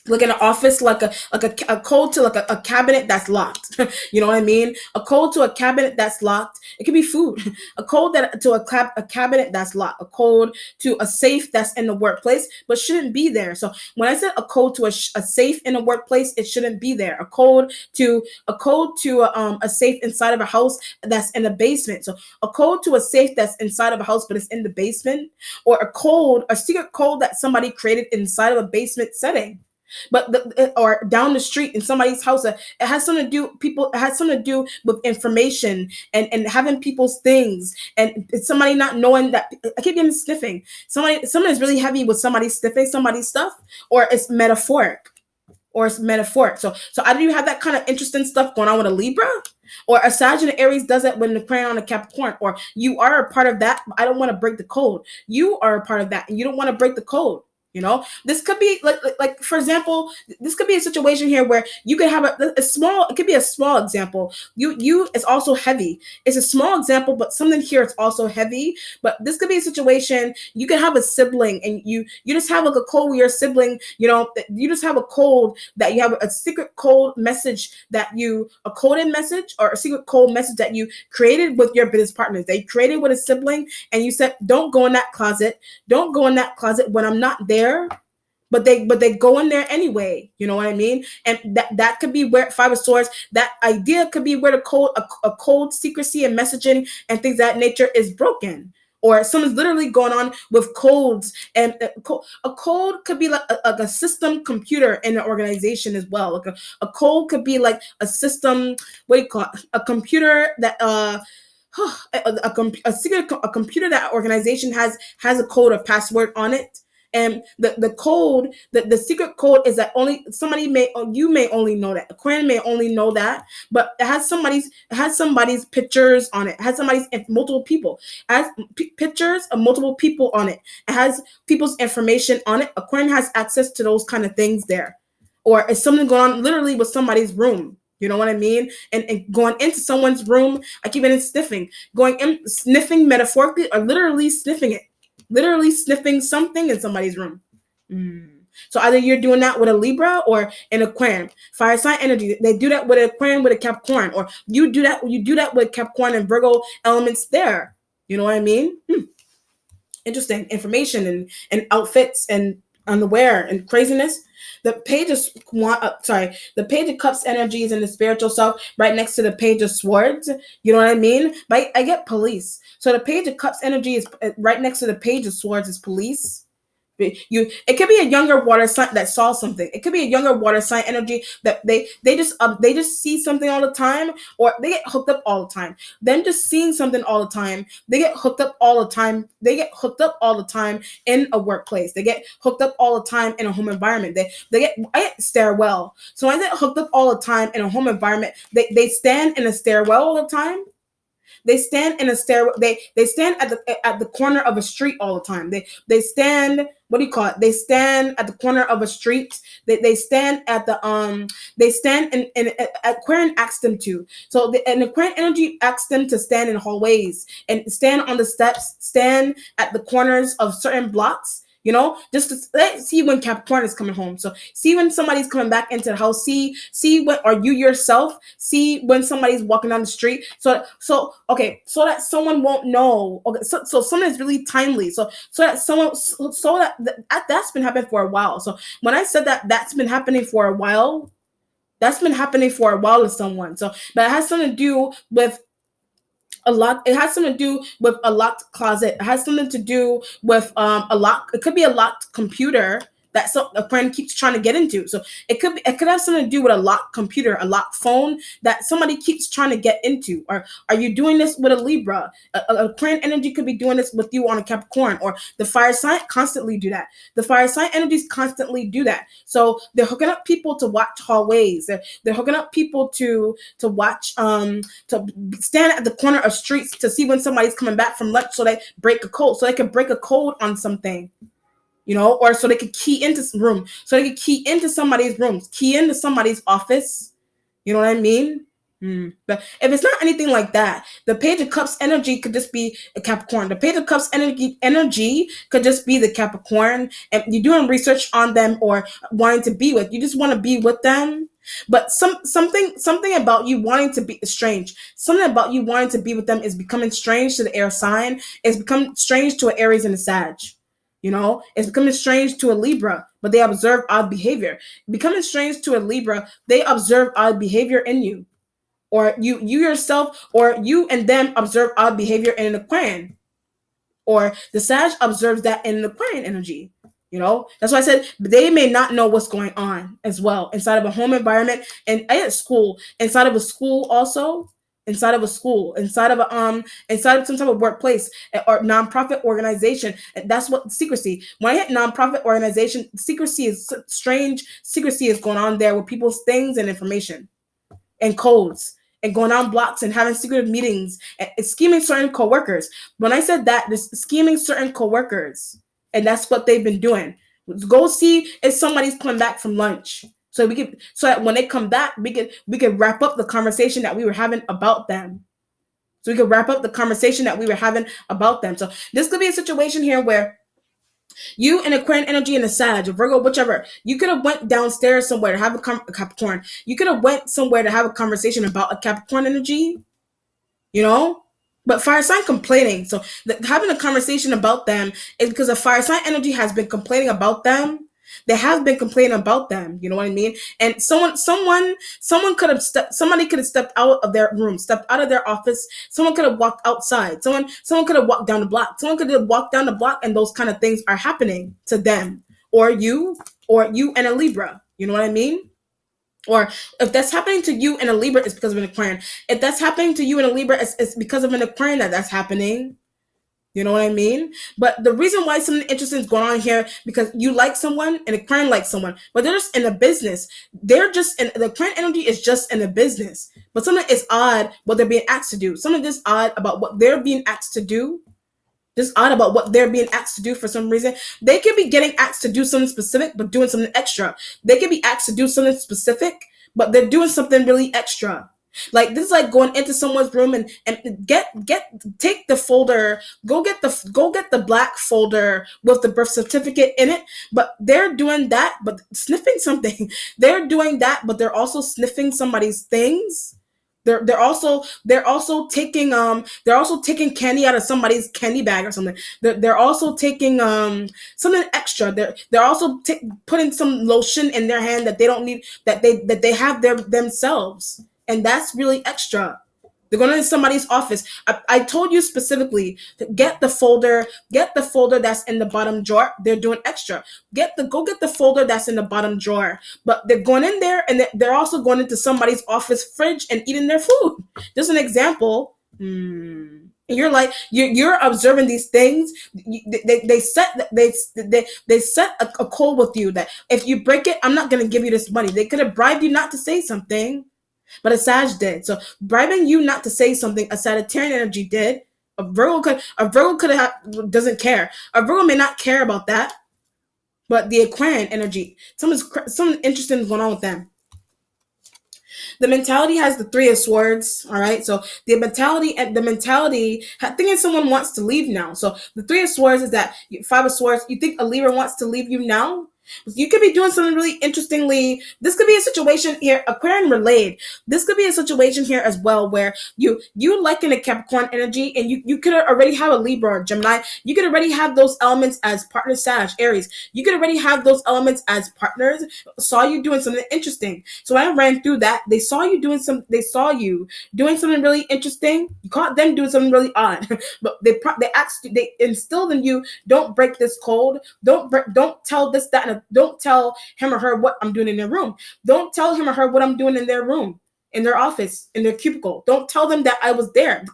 like in an office, a code to like a cabinet that's locked. You know what I mean? A code to a cabinet that's locked. It could be food. A code that to a cabinet that's locked. A code to a safe that's in the workplace but shouldn't be there. So when I said a code to a safe in a workplace, it shouldn't be there. A safe inside of a house that's in a basement. So a code to a safe that's inside of a house but it's in the basement, or a secret code that somebody created inside of a basement setting, but or down the street in somebody's house. It has something to do people. It has something to do with information and having people's things, and it's somebody not knowing that. I keep getting sniffing. Someone is really heavy with somebody sniffing somebody's stuff, or it's metaphoric. So either you have that kind of interesting stuff going on with a Libra, or a Sag and Aries does it when the crayon on a Capricorn, or you are a part of that. I don't want to break the code. You are a part of that, and you don't want to break the code. This could be like for example, this could be a situation here where you could have a small. It could be a small example. You is also heavy. It's a small example, but something here is also heavy. But this could be a situation. You could have a sibling, and you just have like a code with your sibling. You just have a code that you have a secret code message a coded message or a secret code message that you created with your business partners. They created with a sibling, and you said, "Don't go in that closet. Don't go in that closet when I'm not there." But they go in there anyway. You know what I mean? And that could be where Five of Swords. That idea could be where the code, a code secrecy and messaging and things of that nature is broken. Or someone's literally going on with codes, and a code could be like a system computer in an organization as well. Like a code could be like a system. What do you call it? A computer that a computer that organization has a code or password on it. And the code, the secret code is that only you may only know that. Aquarian may only know that, but it has somebody's pictures on it. It has somebody's multiple people. It has pictures of multiple people on it. It has people's information on it. Aquarian has access to those kind of things there. Or is something going on literally with somebody's room? You know what I mean? And going into someone's room, I keep it sniffing. Going in, sniffing metaphorically or literally sniffing it. Literally sniffing something in somebody's room. So either you're doing that with a Libra or an Aquarian. Fire sign energy. They do that with an Aquarian with a Capricorn. Or you do that with Capricorn and Virgo elements there. You know what I mean? Interesting information and outfits and underwear and craziness. The page of cups energy is in the spiritual self, right next to the page of swords. You know what I mean? But I get police. So the page of cups energy is right next to the page of swords is police. It could be a younger water sign that saw something. It could be a younger water sign energy that they just see something all the time, or they get hooked up all the time. Them just seeing something all the time, they get hooked up all the time. They get hooked up all the time in a workplace. They get hooked up all the time in a home environment. I get stairwell. So I get hooked up all the time in a home environment. They stand in a stairwell all the time. They stand in a stairwell. They stand at the corner of a street all the time. They stand. What do you call it? They stand at the corner of a street. They stand at the They stand in Aquarian asks them to. So an Aquarian energy asks them to stand in hallways and stand on the steps. Stand at the corners of certain blocks. Just to see when Capricorn is coming home. So see when somebody's coming back into the house. See when, or you yourself see when somebody's walking down the street. So that someone won't know. Okay, so someone is really timely. So that's been happening for a while. So when I said that's been happening for a while, that's been happening for a while to someone. So that has something to do with it has something to do with a locked closet. It has something to do with a lock. It could be a locked computer that a friend keeps trying to get into. So it could have something to do with a locked computer, a locked phone that somebody keeps trying to get into. Or are you doing this with a Libra? A friend energy could be doing this with you on a Capricorn, or the fire sign constantly do that. The fire sign energies constantly do that. So they're hooking up people to watch hallways. They're hooking up people to watch to stand at the corner of streets to see when somebody's coming back from lunch, so they break a code. So they can break a code on something. Or so they could key into some room. So they could key into somebody's rooms, key into somebody's office. You know what I mean? But if it's not anything like that, the Page of Cups energy could just be a Capricorn. The Page of Cups energy could just be the Capricorn, and you're doing research on them or wanting to be with. You just want to be with them, but something about you wanting to be strange. Something about you wanting to be with them is becoming strange to the air sign. It's becoming strange to an Aries and a Sag. It's becoming strange to a Libra, but they observe odd behavior. Becoming strange to a Libra, they observe odd behavior in you, or you yourself, or you and them observe odd behavior in an Aquarian, or the Sag observes that in an Aquarian energy. That's why I said they may not know what's going on as well inside of a home environment and at school, inside of a school also, inside of a school, inside of some type of workplace or nonprofit organization. And that's what secrecy. When I hit nonprofit organization, secrecy is strange. Secrecy is going on there with people's things and information and codes, and going on blocks and having secret meetings and scheming certain coworkers. When I said that, this scheming certain coworkers, and that's what they've been doing. Go see if somebody's coming back from lunch, so that when they come back, we could wrap up the conversation that we were having about them. So we could wrap up the conversation that we were having about them. So this could be a situation here where you and Aquarian energy and a Sag, or Virgo, whichever, you could have went downstairs somewhere to have a Capricorn. You could have went somewhere to have a conversation about a Capricorn energy, But fire sign complaining. So having a conversation about them is because the fire sign energy has been complaining about them. They have been complaining about them. You know what I mean? And somebody could have stepped out of their room, stepped out of their office. Someone could have walked outside. Someone could have walked down the block. Someone could have walked down the block, and those kind of things are happening to them, or you and a Libra. You know what I mean? Or if that's happening to you and a Libra, it's because of an Aquarian. If that's happening to you and a Libra, it's because of an Aquarian that's happening. You know what I mean? But the reason why something interesting is going on here, because you like someone and Aquarian likes someone, but they're just in a business. The Aquarian energy is just in a business. But something is odd what they're being asked to do. Something is odd about what they're being asked to do. Just odd about what they're being asked to do for some reason. They could be getting asked to do something specific, but doing something extra. They could be asked to do something specific, but they're doing something really extra. Like this is like going into someone's room and take the folder, go get the black folder with the birth certificate in it, but they're doing that, but sniffing something. They're doing that, but they're also sniffing somebody's things. They're also taking candy out of somebody's candy bag or something. They're also taking something extra. They're also putting some lotion in their hand that they don't need, that they have themselves, and that's really extra. They're going into somebody's office. I told you specifically to get the folder that's in the bottom drawer. They're doing extra. Go get the folder that's in the bottom drawer. But they're going in there, and they're also going into somebody's office fridge and eating their food. Just an example. And you're like, you're observing these things. They set a code with you that if you break it, I'm not going to give you this money. They could have bribed you not to say something. But a Sag did. So bribing you not to say something, a Sagittarian energy did. A Virgo could have doesn't care. A Virgo may not care about that. But the Aquarian energy, something interesting is going on with them. The mentality has the Three of Swords. All right. So the mentality, thinking someone wants to leave now. So the Three of Swords is that Five of Swords. You think a Libra wants to leave you now? You could be doing something really interestingly. This could be a situation here, Aquarian relayed. This could be a situation here as well where you liken a Capricorn energy, and you could already have a Libra or Gemini. You could already have those elements as partners, Sag, Aries. You could already have those elements as partners. Saw you doing something interesting. So when I ran through that, they saw you doing something really interesting. You caught them doing something really odd. But they instilled in you, don't break this code. Don't tell this, that, and don't tell him or her what I'm doing in their room. Don't tell him or her what I'm doing in their room, in their office, in their cubicle. Don't tell them that I was there. The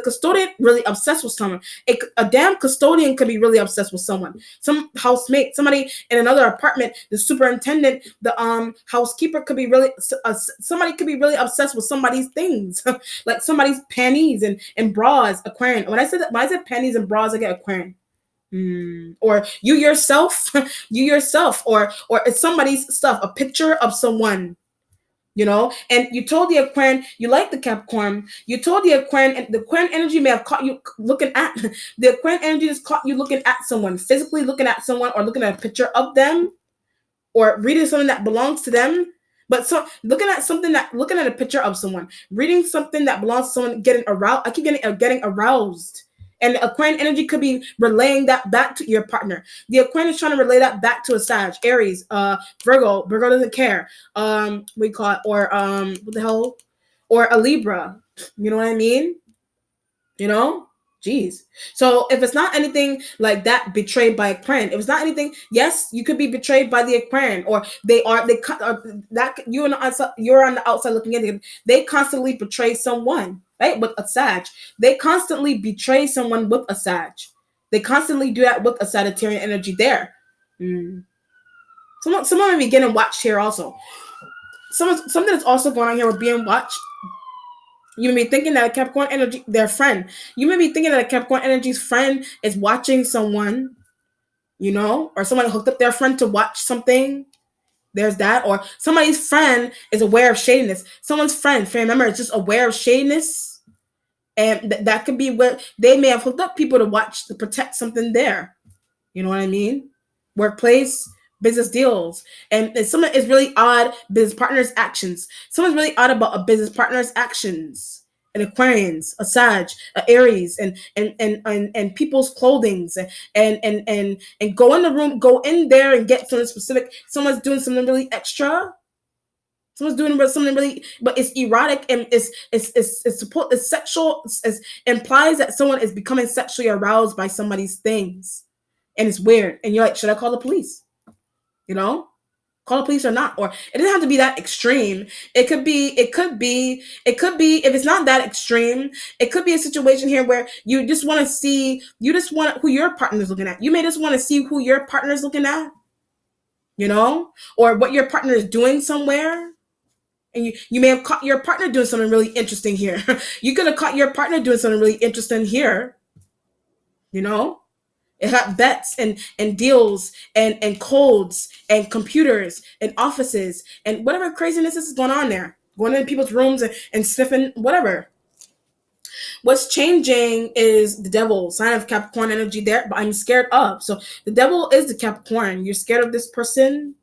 custodian really obsessed with someone. A damn custodian could be really obsessed with someone. Some housemate, somebody in another apartment, the superintendent, the housekeeper could be really somebody could be really obsessed with somebody's things, like somebody's panties and bras. Aquarian. When I said panties and bras, I get Aquarian. Or you yourself, or it's somebody's stuff, a picture of someone. And you told the Aquarian you like the Capricorn. You told the Aquarian, and the Aquarian energy may have caught you looking at the Aquarian energy just caught you looking at someone, physically looking at someone, or looking at a picture of them, or reading something that belongs to them. But so looking at a picture of someone, reading something that belongs to someone, getting aroused. I keep getting aroused. And the Aquarian energy could be relaying that back to your partner. The Aquarian is trying to relay that back to a Sag, Aries, Virgo. Virgo doesn't care. We call it, or what the hell, or a Libra. You know what I mean? You know? Jeez. So if it's not anything like that, betrayed by Aquarian, if it's not anything, yes, you could be betrayed by the Aquarian, or that you're on the outside looking in. They constantly betray someone, right? With a Sag, they constantly betray someone with a Sag. They constantly do that with a Sagittarian energy there. Someone may be getting watched here also. Something that's also going on here with being watched. You may be thinking that a Capricorn energy, their friend. You may be thinking that a Capricorn energy's friend is watching someone, or someone hooked up their friend to watch something. There's that. Or somebody's friend is aware of shadiness. Someone's family member is just aware of shadiness. And that could be what they may have hooked up people to watch to protect something there. You know what I mean? Workplace, business deals. And someone is really odd, business partner's actions. Someone's really odd about a business partner's actions. An Aquarians, a Sag, a Aries, and people's clothings, and go in the room, go in there and get something specific. Someone's doing something really extra. Someone's doing something really, but it's erotic and it's sexual. It implies that someone is becoming sexually aroused by somebody's things. And it's weird. And you're like, should I call the police? Call the police or not? Or it doesn't have to be that extreme. It could be, if it's not that extreme, it could be a situation here where you just want who your partner is looking at. You may just want to see who your partner is looking at, or what your partner is doing somewhere. And you may have caught your partner doing something really interesting here. You could have caught your partner doing something really interesting here. It had bets and deals and codes and computers and offices and whatever craziness is going on there. Going into people's rooms and sniffing whatever. What's changing is the devil, sign of Capricorn energy there, but I'm scared of. So the devil is the Capricorn. You're scared of this person.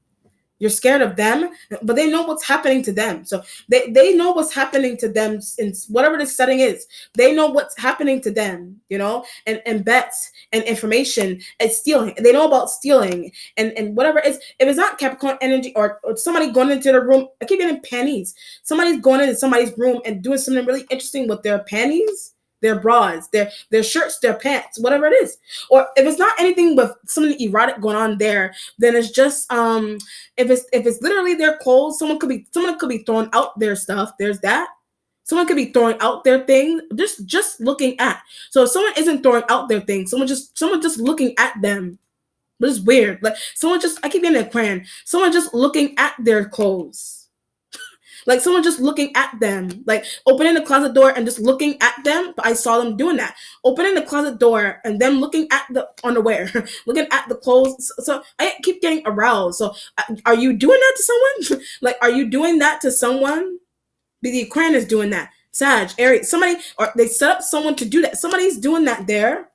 You're scared of them, but they know what's happening to them. So they know what's happening to them in whatever the setting is. They know what's happening to them, and bets and information and stealing. They know about stealing and whatever it is. If it's not Capricorn energy or somebody going into the room, I keep getting panties. Somebody's going into somebody's room and doing something really interesting with their panties, their bras, their shirts, their pants, whatever it is. Or if it's not anything with something erotic going on there, then it's just if it's literally their clothes, someone could be throwing out their stuff. There's that. Someone could be throwing out their thing, just looking at. So if someone isn't throwing out their thing, someone just looking at them. But it's weird. Like I keep getting Aquarian. Someone just looking at their clothes. Like someone just looking at them, like opening the closet door and just looking at them. But I saw them doing that, opening the closet door and them looking at the underwear, looking at the clothes. So I keep getting aroused. So are you doing that to someone? Like, are you doing that to someone? The Aquarian is doing that. Sag, Aries, somebody, or they set up someone to do that. Somebody's doing that there.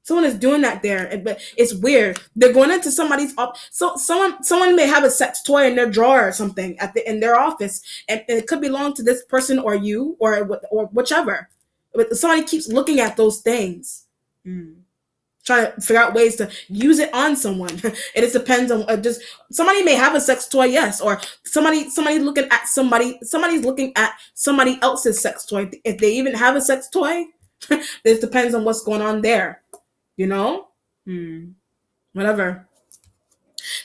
Someone is doing that there, but it's weird. They're going into somebody's so someone may have a sex toy in their drawer or something in their office, and it could belong to this person or you or whichever. But somebody keeps looking at those things, trying to figure out ways to use it on someone. It just depends on just somebody may have a sex toy, yes, or somebody looking at somebody's looking at somebody else's sex toy. If they even have a sex toy, it depends on what's going on there. Whatever.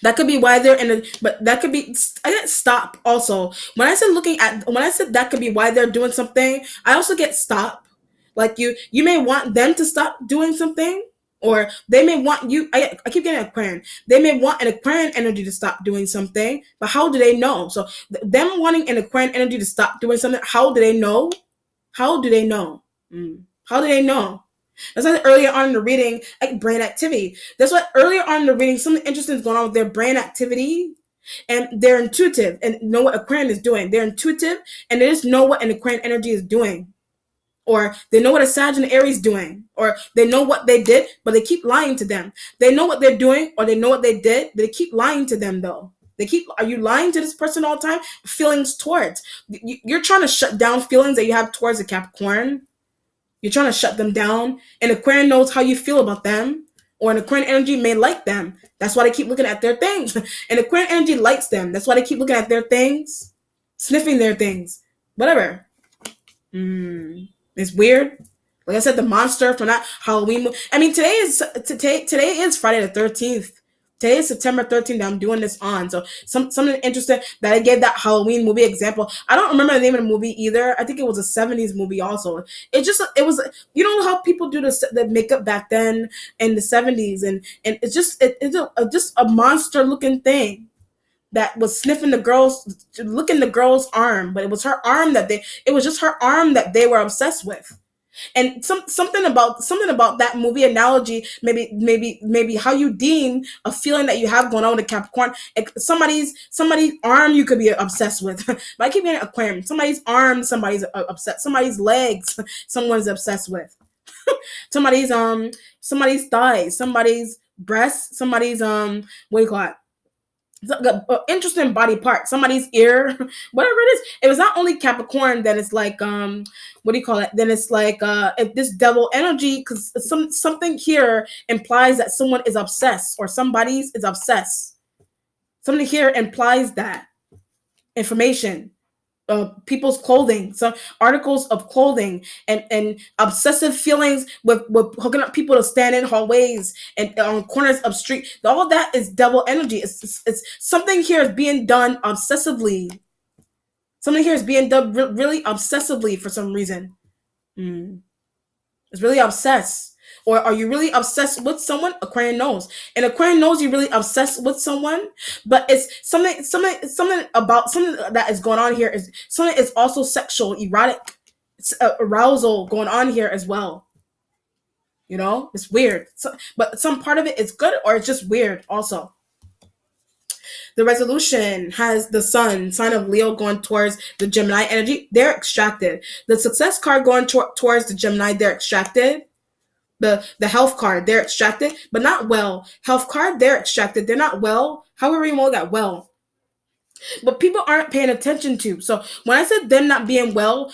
That could be why they're but that could be, I get stop also. When I said that could be why they're doing something, I also get stop. Like you may want them to stop doing something, or they may want you, I keep getting Aquarian. They may want an Aquarian energy to stop doing something, but how do they know? So them wanting an Aquarian energy to stop doing something, how do they know? How do they know? How do they know? That's why earlier on in the reading, like brain activity. That's why earlier on in the reading, something interesting is going on with their brain activity. and they're intuitive and know what Aquarian is doing. They're intuitive and they just know what an Aquarian energy is doing. Or they know what a Sag and Aries is doing, or they know what they did, but they keep lying to them. They know what they're doing, or they know what they did, but they keep lying to them though. Are you lying to this person all the time? Feelings towards. You're trying to shut down feelings that you have towards a Capricorn. You're trying to shut them down. And Aquarian knows how you feel about them. Or an Aquarian energy may like them. That's why they keep looking at their things. And Aquarian energy likes them. That's why they keep looking at their things, sniffing their things, whatever. It's weird. Like I said, the monster from that Halloween. I mean, today is Friday the 13th. Today is September 13th that I'm doing this on. So something interesting that I gave that Halloween movie example. I don't remember the name of the movie either. I think it was a 70s movie also. It was, you know how people do the makeup back then in the 70s, and it's just just a monster looking thing that was sniffing looking the girl's arm, but it was her arm it was just her arm that they were obsessed with. And something about that movie analogy, maybe how you deem a feeling that you have going on with a Capricorn. Like somebody's arm you could be obsessed with. But I keep getting Aquarium. Somebody's arm, somebody's upset. Somebody's legs, someone's obsessed with. somebody's thighs, somebody's breasts, somebody's what do you call it? Interesting body part, somebody's ear, whatever it is. It was not only Capricorn, then it's like what do you call it? Then it's like if this devil energy, because something here implies that someone is obsessed or somebody's is obsessed. Something here implies that information. People's clothing, some articles of clothing, and obsessive feelings with hooking up people to stand in hallways and on corners of street. All that is devil energy. It's something here is being done obsessively. Something here is being done really obsessively for some reason. It's really obsessed. Or are you really obsessed with someone? Aquarian knows. And Aquarian knows you're really obsessed with someone, but it's something about something that is going on here is something is also sexual, erotic. It's arousal going on here as well. You know, it's weird. But some part of it is good or it's just weird also. The resolution has the sun, sign of Leo, going towards the Gemini energy. They're extracted. The success card going towards the Gemini, they're extracted. The health card, they're extracted, but not well. Health card, they're extracted. They're not well. However you want that well. But people aren't paying attention to. So when I said them not being well,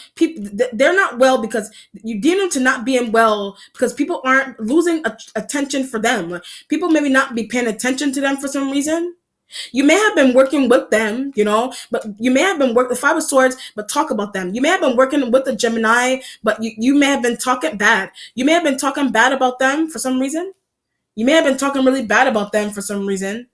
they're not well because you deem them to not being well because people aren't losing attention for them. People maybe not be paying attention to them for some reason. You may have been working with them, you know, but you may have been working the Five of Swords, but talk about them. You may have been working with the Gemini, but you may have been talking bad. You may have been talking bad about them for some reason. You may have been talking really bad about them for some reason.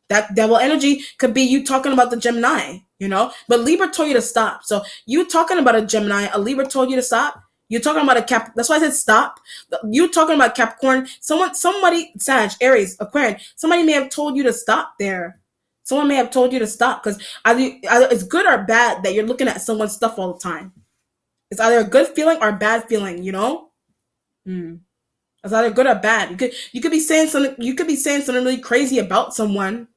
That devil energy could be you talking about the Gemini, you know, but Libra told you to stop. So you talking about a Gemini, a Libra told you to stop. You're talking about a Cap. That's why I said stop. You talking about Capricorn. Somebody, Sag, Aries, Aquarian. Somebody may have told you to stop there. Someone may have told you to stop because either it's good or bad that you're looking at someone's stuff all the time. It's either a good feeling or a bad feeling, you know. It's either good or bad. You could be saying something. You could be saying something really crazy about someone,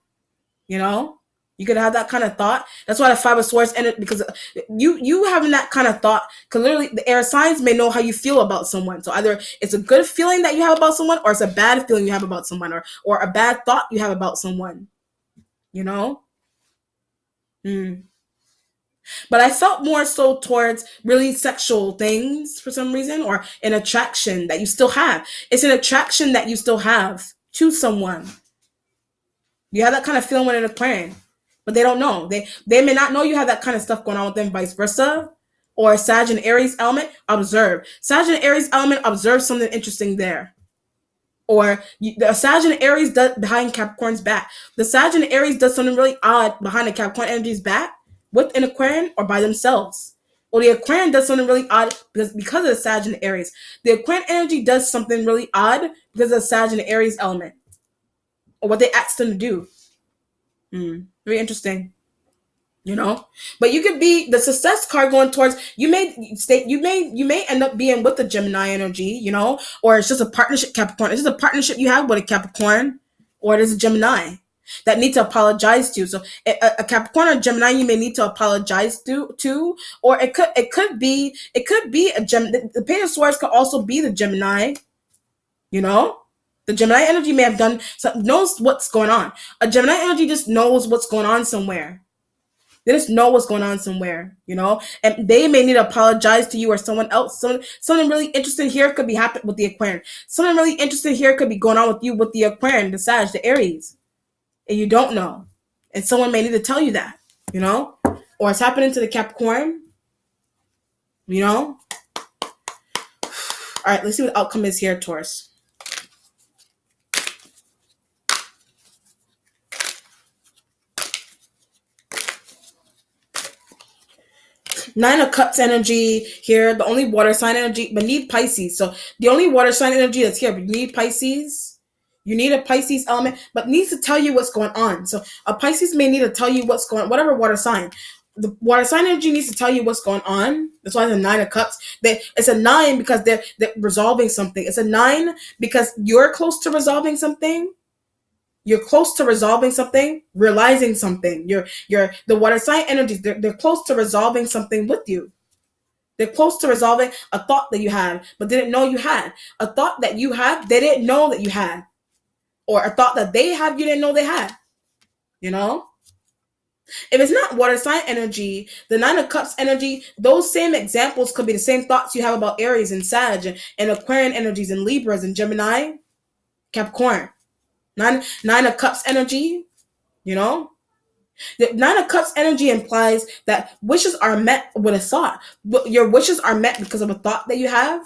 you know. You could have that kind of thought. That's why the Five of Swords ended, because you having that kind of thought, because literally the air signs may know how you feel about someone. So either it's a good feeling that you have about someone, or it's a bad feeling you have about someone, or a bad thought you have about someone. You know? But I felt more so towards really sexual things for some reason, or an attraction that you still have. It's an attraction that you still have to someone. You have that kind of feeling when in Aquarian, but they don't know. They may not know you have that kind of stuff going on with them, vice versa. Or Sag and Aries element, observe. Sag and Aries element, observe something interesting there. Or the Sag and Aries does behind Capricorn's back. The Sag and Aries does something really odd behind the Capricorn energy's back with an Aquarian or by themselves. Or the Aquarian does something really odd because of the Sag and Aries. The Aquarian energy does something really odd because of the Sag and Aries element. Or what they asked them to do. Very interesting. You know, but you could be the success card going towards you may end up being with the Gemini energy, you know, or it's just a partnership Capricorn. It's just a partnership you have with a Capricorn, or it is a Gemini. that need to apologize to. So a Capricorn or Gemini, you may need to apologize to, or it could be a Gem. The Page of Swords could also be the Gemini. You know, the Gemini energy may have done knows what's going on. A Gemini energy just knows what's going on somewhere. They just know what's going on somewhere, and they may need to apologize to you or someone else. Something really interesting here could be happening with the Aquarian. Something really interesting here could be going on with you with the Aquarian, the Sag, the Aries, and you don't know. And someone may need to tell you that, or it's happening to the Capricorn, All right, let's see what the outcome is here, Taurus. Nine of Cups energy here. The only water sign energy, but need Pisces. So the only water sign energy that's here, but you need Pisces. You need a Pisces element, but needs to tell you what's going on. So a Pisces may need to tell you what's going on, whatever water sign. The water sign energy needs to tell you what's going on. That's why it's a Nine of Cups. It's a 9 because they're resolving something. It's a 9 because you're close to resolving something. You're close to resolving something, realizing something. You're the water sign energies. They're close to resolving something with you. They're close to resolving a thought that you had, but didn't know you had. A thought that you had, they didn't know that you had. Or a thought that they have, you didn't know they had. If it's not water sign energy, the Nine of Cups energy, those same examples could be the same thoughts you have about Aries and Sag and Aquarian energies and Libras and Gemini, Capricorn. Nine of Cups energy, The Nine of Cups energy implies that wishes are met with a thought. Your wishes are met because of a thought that you have,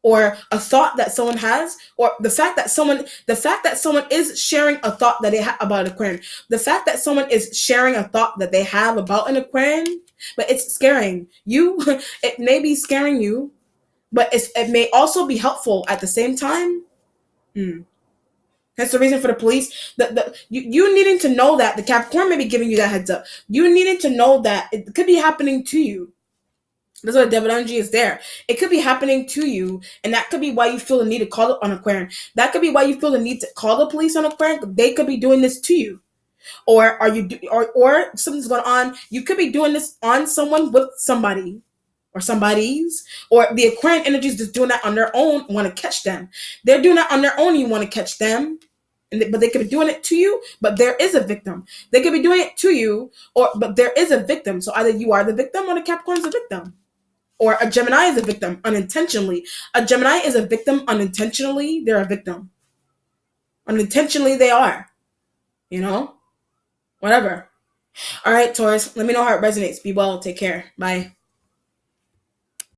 or a thought that someone has, or the fact that someone is sharing a thought that they have about an Aquarian. The fact that someone is sharing a thought that they have about an Aquarian, but it's scaring you. It may be scaring you, but it may also be helpful at the same time. That's the reason for the police. You needing to know that the Capricorn may be giving you that heads up. You needing to know that it could be happening to you. That's why the devil energy is there. It could be happening to you, and that could be why you feel the need to call on Aquarian. That could be why you feel the need to call the police on Aquarian. They could be doing this to you, or or something's going on. You could be doing this on someone with somebody. Or somebody's, or the Aquarian energies just doing that on their own, want to catch them. They're doing that on their own, you want to catch them. But they could be doing it to you, but there is a victim. They could be doing it to you, but there is a victim. So either you are the victim or the Capricorn is a victim. Or a Gemini is a victim unintentionally. A Gemini is a victim unintentionally. They're a victim. Unintentionally, they are. Whatever. All right, Taurus, let me know how it resonates. Be well. Take care. Bye.